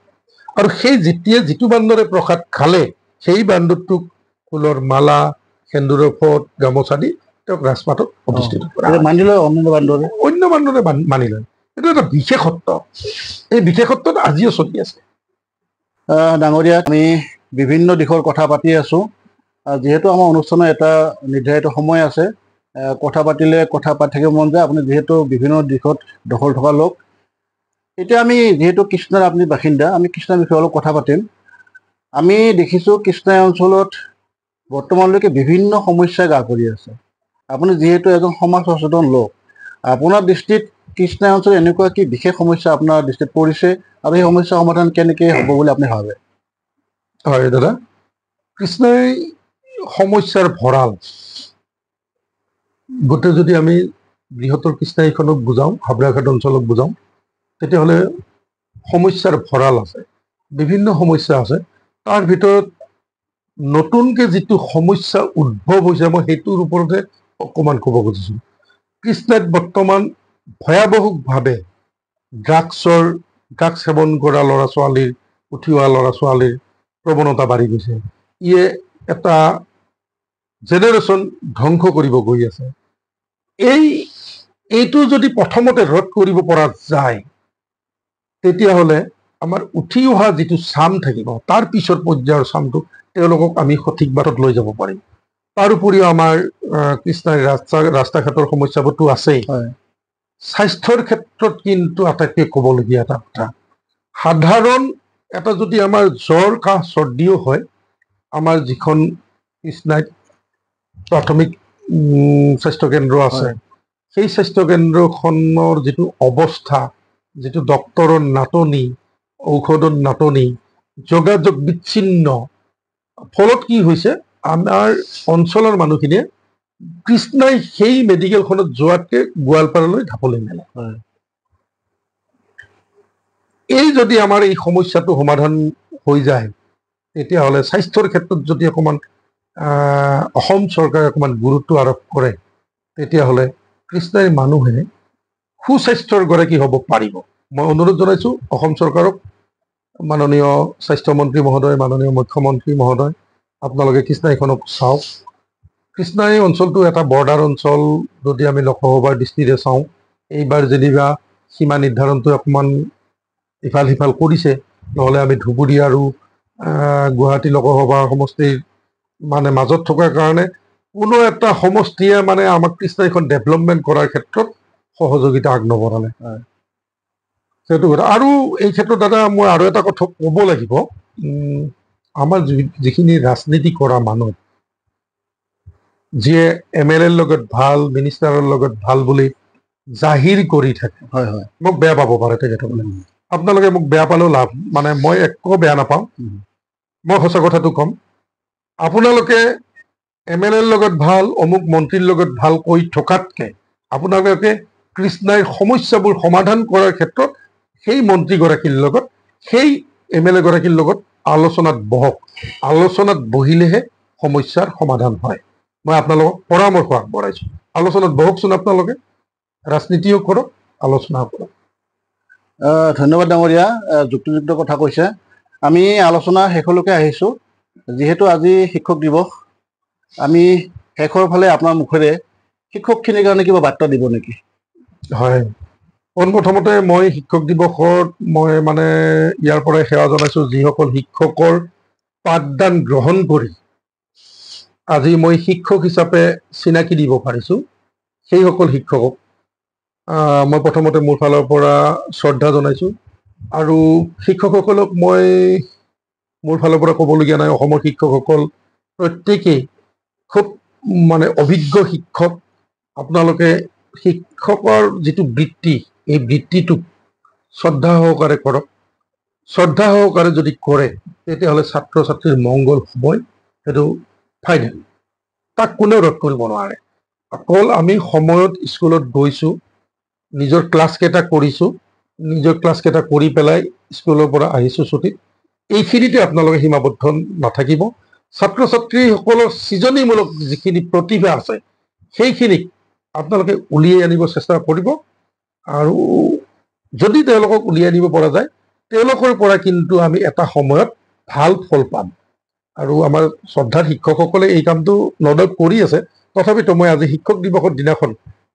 আৰু সেই যেতিয়া যিটো বান্দৰে প্ৰসাদ খালে সেই বান্দৰটোক ফুলৰ মালা, সেন্দুৰৰ ফট, গামোচা দি তেওঁক ৰাজপাটত প্ৰতিষ্ঠিত কৰা হয়। মানি লয় অন্য বান্দৰে। অন্য বান্দৰে মানি লয়। এইটো এটা বিশেষত্ব। এই বিশেষত্বত আজিও চলি আছে। ডাঙৰীয়া, আমি বিভিন্ন দিশৰ কথা পাতি আছো। যিহেতু আমাৰ অনুষ্ঠানৰ এটা নিৰ্ধাৰিত সময় আছে, কথা পাতিলে কথা পাতি থাকিব মন যায়। আপুনি যিহেতু বিভিন্ন দিশত দখল থকা লোক, এতিয়া আমি যিহেতু কৃষ্ণাৰ আপুনি বাসিন্দা, আমি কৃষ্ণাৰ বিষয়ে অলপ কথা পাতিম। আমি দেখিছোঁ কৃষ্ণাই অঞ্চলত বৰ্তমানলৈকে বিভিন্ন সমস্যাই গা কৰি আছে। আপুনি যিহেতু এজন সমাজ সচেতন লোক, আপোনাৰ দৃষ্টিত কৃষ্ণাই অঞ্চলত এনেকুৱা কি বিশেষ সমস্যা আপোনাৰ দৃষ্টিত পৰিছে আৰু এই সমস্যাৰ সমাধান কেনেকৈ হ'ব বুলি আপুনি ভাবে? হয় দাদা, কৃষ্ণই সমস্যাৰ ভঁৰাল। গোটেই যদি আমি বৃহত্তৰ কৃষ্ণাইখনক বুজাওঁ, হাবৰাঘাট অঞ্চলক বুজাওঁ, তেতিয়াহ'লে সমস্যাৰ ভঁৰাল আছে, বিভিন্ন সমস্যা আছে। তাৰ ভিতৰত নতুনকে যিটো সমস্যা উদ্ভৱ হৈছে, মই সেইটোৰ ওপৰতে অকণমান ক'ব খুজিছোঁ। কৃষ্ণাত বৰ্তমান ভয়াৱহভাৱে ড্ৰাগছ সেৱন কৰা ল'ৰা ছোৱালীৰ, উঠি অহা ল'ৰা ছোৱালীৰ প্ৰৱণতা বাঢ়ি গৈছে। ইয়ে এটা জেনেৰেশ্যন ধ্বংস কৰিব গৈ আছে। এইটো যদি প্ৰথমতে ৰোধ কৰিব পৰা যায়, তেতিয়াহ'লে আমাৰ উঠি অহা যিটো চাম থাকিব, তাৰ পিছৰ পৰ্যায়ৰ চামটো তেওঁলোকক আমি সঠিক বাটত লৈ যাব পাৰিম। তাৰ উপৰিও আমাৰ কৃষ্ণাৰ ৰাস্তা ঘাটৰ সমস্যাবোৰতো আছেই। স্বাস্থ্যৰ ক্ষেত্ৰত কিন্তু আটাইতকৈ ক'বলগীয়া এটা কথা, সাধাৰণ এটা যদি আমাৰ জ্বৰ, কাহ, চৰ্দিও হয়, আমাৰ যিখন কৃষ্ণাইত প্ৰাথমিক স্বাস্থ্যকেন্দ্ৰ আছে, সেই স্বাস্থ্যকেন্দ্ৰখনৰ যিটো অৱস্থা, যিটো ডক্তৰৰ নাটনি, ঔষধৰ নাটনি, যোগাযোগ বিচ্ছিন্ন, ফলত কি হৈছে, আমাৰ অঞ্চলৰ মানুহখিনিয়ে কৃষ্ণাই সেই মেডিকেলখনত যোৱাতকে গোৱালপাৰালৈ ঢাপলি মেলে। এই যদি আমাৰ এই সমস্যাটো সমাধান হৈ যায়, তেতিয়াহ'লে স্বাস্থ্যৰ ক্ষেত্ৰত যদি অকণমান অসম চৰকাৰে অকণমান গুৰুত্ব আৰোপ কৰে, তেতিয়াহ'লে কৃষ্ণাইৰ মানুহে সুস্বাস্থ্যৰ গৰাকী হ'ব পাৰিব। মই অনুৰোধ জনাইছোঁ অসম চৰকাৰক, মাননীয় স্বাস্থ্যমন্ত্ৰী মহোদয়, মাননীয় মুখ্যমন্ত্ৰী মহোদয়, আপোনালোকে কৃষ্ণাইখনক চাওক। কৃষ্ণাই অঞ্চলটো এটা বৰ্ডাৰ অঞ্চল। যদি আমি লোকসভাৰ দৃষ্টিৰে চাওঁ, এইবাৰ যেনিবা সীমা নিৰ্ধাৰণটো অকণমান ইফাল সিফাল কৰিছে, নহ'লে আমি ধুবুৰী আৰু গুৱাহাটী লোকসভা সমষ্টিৰ মাজত থকাৰ কাৰণে কোনো এটা সমষ্টিয়ে আমাক কৃষ্ণাইখন ডেভেলপমেণ্ট কৰাৰ ক্ষেত্ৰত সহযোগিতা আগনবঢ়ালে। সেইটো কথা। আৰু এই ক্ষেত্ৰত দাদা মই আৰু এটা কথা ক'ব লাগিব, আমাৰ যিখিনি ৰাজনীতি কৰা মানুহ, যিয়ে MLAৰ লগত ভাল, মিনিষ্টাৰৰ লগত ভাল বুলি জাহিৰ কৰি থাকে, মোক বেয়া পাব পাৰে তেখেতসকলে। আপোনালোকে মোক বেয়া পালেও লাভ, মই একো বেয়া নাপাওঁ। মই সঁচা কথাটো ক'ম, আপোনালোকে MLAৰ লগত ভাল, অমুক মন্ত্ৰীৰ লগত ভাল কৈ থকাতকে আপোনালোকে কৃষ্ণাইৰ সমস্যাবোৰ সমাধান কৰাৰ ক্ষেত্ৰত সেই মন্ত্ৰীগৰাকীৰ লগত, সেই MLA গৰাকীৰ লগত আলোচনাত বহক। আলোচনাত বহিলেহে সমস্যাৰ সমাধান হয়। মই আপোনালোকক পৰামৰ্শ আগবঢ়াইছোঁ, আলোচনাত বহকচোন। আপোনালোকে ৰাজনীতিও কৰক, আলোচনাও কৰক। ধন্যবাদ ডাঙৰীয়া, যুক্তিযুক্ত কথা কৈছে। আমি আলোচনা শেষলৈকে আহিছোঁ। যিহেতু আজি শিক্ষক দিৱস, আমি শেষৰ ফালে আপোনাৰ মুখেৰে শিক্ষকখিনিৰ কাৰণে কিবা বাৰ্তা দিব নেকি? হয়, পোনপ্ৰথমতে মই শিক্ষক দিৱসত ইয়াৰ পৰাই সেৱা জনাইছোঁ, যিসকল শিক্ষকৰ পাঠদান গ্ৰহণ কৰি আজি মই শিক্ষক হিচাপে চিনাকি দিব পাৰিছোঁ, সেইসকল শিক্ষকক মই প্ৰথমতে মোৰ ফালৰ পৰা শ্ৰদ্ধা জনাইছোঁ। আৰু শিক্ষকসকলক মই মোৰ ফালৰ পৰা ক'বলগীয়া নাই। অসমৰ শিক্ষকসকল প্ৰত্যেকেই খুব অভিজ্ঞ শিক্ষক। আপোনালোকে শিক্ষকৰ যিটো বৃত্তি, এই বৃত্তিটোক শ্ৰদ্ধা সহকাৰে কৰক। শ্ৰদ্ধা সহকাৰে যদি কৰে, তেতিয়াহ'লে ছাত্ৰ ছাত্ৰীৰ মংগল হ'বই, সেইটো ফাইনেল। তাক কোনেও ৰোধ কৰিব নোৱাৰে। অকল আমি সময়ত স্কুলত গৈছোঁ, নিজৰ ক্লাছকেইটা কৰিছোঁ, নিজৰ ক্লাছকেইটা কৰি পেলাই স্কুলৰ পৰা আহিছোঁ ছুটিত, এইখিনিতে আপোনালোকে সীমাবদ্ধ নাথাকিব। ছাত্ৰ ছাত্ৰীসকলৰ সৃজনীমূলক যিখিনি প্ৰতিভা আছে, সেইখিনিক আপোনালোকে উলিয়াই আনিব চেষ্টা কৰিব। আৰু যদি তেওঁলোকক উলিয়াই আনিব পৰা যায়, তেওঁলোকৰ পৰা কিন্তু আমি এটা সময়ত ভাল ফল পাম। আৰু আমাৰ শ্ৰদ্ধাৰ শিক্ষকসকলে এই কামটো নদক কৰি আছে। তথাপিতো মই আজি শিক্ষক দিৱসৰ দিনাখন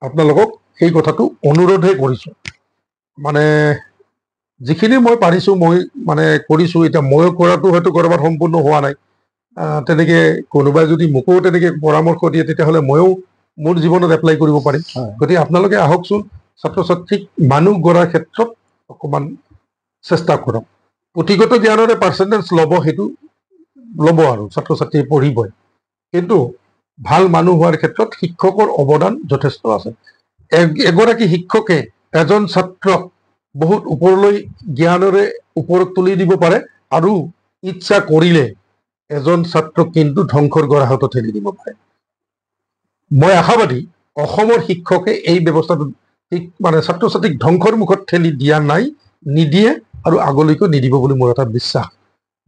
আপোনালোকক সেই কথাটো অনুৰোধহে কৰিছোঁ। মানে যিখিনি মই পাৰিছোঁ মই মানে কৰিছোঁ। এতিয়া ময়ো কৰাটো হয়তো ক'ৰবাত সম্পূৰ্ণ হোৱা নাই। তেনেকে কোনোবাই যদি মোকো তেনেকে পৰামৰ্শ দিয়ে তেতিয়াহ'লে ময়ো মোৰ জীৱনত এপ্লাই কৰিব পাৰিম। গতিকে আপোনালোকে আহকচোন, ছাত্ৰ ছাত্ৰীক মানুহ গঢ়াৰ ক্ষেত্ৰত অকণমান চেষ্টা কৰক। পুথিগত জ্ঞানৰে পাৰ্চেণ্টেজ ল'ব, সেইটো ল'ব আৰু ছাত্ৰ ছাত্ৰীয়ে পঢ়িবই, কিন্তু ভাল মানুহ হোৱাৰ ক্ষেত্ৰত শিক্ষকৰ অৱদান যথেষ্ট আছে। এগৰাকী শিক্ষকে এজন ছাত্ৰক বহুত ওপৰলৈ জ্ঞানেৰে ওপৰত তুলি দিব পাৰে, আৰু ইচ্ছা কৰিলে এজন ছাত্ৰক কিন্তু ধ্বংসৰ গৰাহতো ঠেলি দিব পাৰে। মই আশাবাদী অসমৰ শিক্ষকে এই ব্যৱস্থাটো মানে ছাত্ৰ ছাত্ৰীক ধ্বংসৰ মুখত ঠেলি দিয়া নাই, নিদিয়ে, আৰু আগলৈকো নিদিব বুলি মোৰ এটা বিশ্বাস।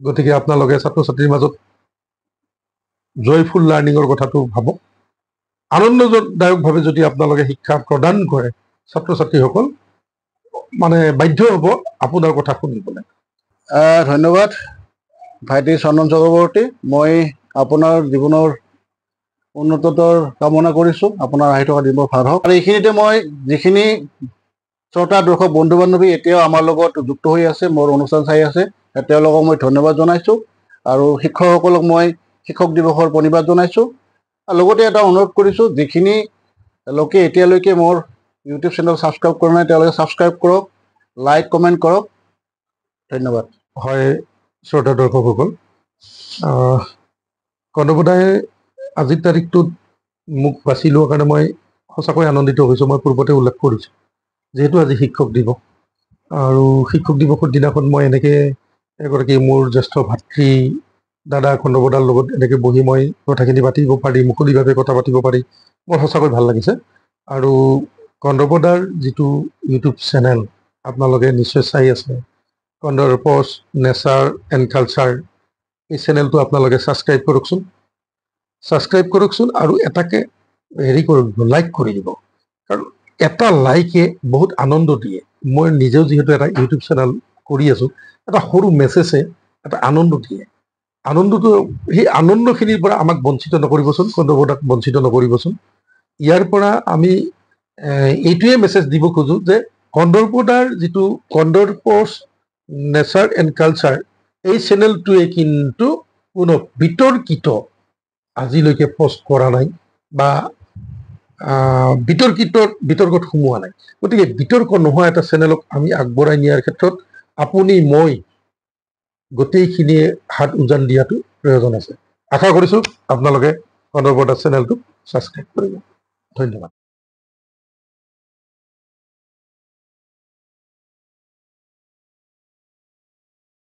গতিকে আপোনালোকে ছাত্ৰ ছাত্ৰীৰ মাজত জয়ফুল লাৰ্ণিঙৰ কথাটো ভাবক। আনন্দদায়কভাৱে যদি আপোনালোকে শিক্ষা প্ৰদান কৰে, ছাত্ৰ ছাত্ৰীসকল মানে বাধ্য হ'ব আপোনাৰ কথা শুনিবলৈ। ধন্যবাদ ভাইটি চন্দন চক্ৰৱৰ্তী। মই আপোনাৰ জীৱনৰ উন্নতৰ কামনা কৰিছোঁ। আপোনাৰ আহি থকা দিনবোৰ ভাল হওক। আৰু এইখিনিতে মই যিখিনি শ্ৰোতা দৰ্শক বন্ধু বান্ধৱী এতিয়াও আমাৰ লগত যুক্ত হৈ আছে, মোৰ অনুষ্ঠান চাই আছে, তেওঁলোকক মই ধন্যবাদ জনাইছোঁ। আৰু শিক্ষকসকলক মই শিক্ষক দিৱসৰ প্ৰণিবাদ জনাইছোঁ। আৰু লগতে এটা অনুৰোধ কৰিছোঁ, যিখিনি লোকে এতিয়ালৈকে মোৰ ইউটিউব চেনেল ছাবস্ক্ৰাইব কৰা নাই তেওঁলোকে ছাবস্ক্ৰাইব কৰক, লাইক কমেণ্ট কৰক। ধন্যবাদ। হয় শ্ৰোতা দৰ্শকসকল, কন্দপদাই আজিৰ তাৰিখটোত মোক বাছি লোৱাৰ কাৰণে মই সঁচাকৈ আনন্দিত হৈছোঁ। মই পূৰ্বতে উল্লেখ কৰিছোঁ, যিহেতু আজি শিক্ষক দিৱস, আৰু শিক্ষক দিৱসৰ দিনাখন মই এনেকৈ এগৰাকী মোৰ জ্যেষ্ঠ ভাতৃ দাদা কন্দপদাৰ লগত এনেকৈ বহি মই কথাখিনি পাতিব পাৰি, মুকলিভাৱে কথা পাতিব পাৰি, মোৰ সঁচাকৈ ভাল লাগিছে। আৰু কন্দপদাৰ যিটো ইউটিউব চেনেল আপোনালোকে নিশ্চয় চাই আছে, কন্দৰ্পছ নেচাৰ এণ্ড কালচাৰ, এই চেনেলটো আপোনালোকে ছাবস্ক্ৰাইব কৰকচোন, আৰু এটাকে হেৰি কৰি দিব, লাইক কৰি দিব। কাৰণ এটা লাইকে বহুত আনন্দ দিয়ে। মই নিজেও যিহেতু এটা ইউটিউব চেনেল কৰি আছোঁ, এটা সৰু মেছেজে এটা আনন্দ দিয়ে। আনন্দটো, সেই আনন্দখিনিৰ পৰা আমাক বঞ্চিত নকৰিবচোন, কন্দপদাক বঞ্চিত নকৰিবচোন। ইয়াৰ পৰা আমি এইটোৱে মেছেজ দিব খোজোঁ যে কন্দৰ্পদাৰ যিটো কন্দৰ্পছ নেচাৰ এণ্ড কালচাৰ, এই চেনেলটোৱে কিন্তু কোনো আজিলৈকে পষ্ট কৰা নাই, বা বিতৰ্কত সোমোৱা নাই। গতিকে বিতৰ্ক নোহোৱা এটা চেনেলক আমি আগবঢ়াই নিয়াৰ ক্ষেত্ৰত আপুনি মই গোটেইখিনিয়ে হাত উজান দিয়াটো প্ৰয়োজন আছে। আশা কৰিছোঁ আপোনালোকে কন্দৰ্পদাৰ চেনেলটো ছাবস্ক্ৰাইব কৰিব। ধন্যবাদ।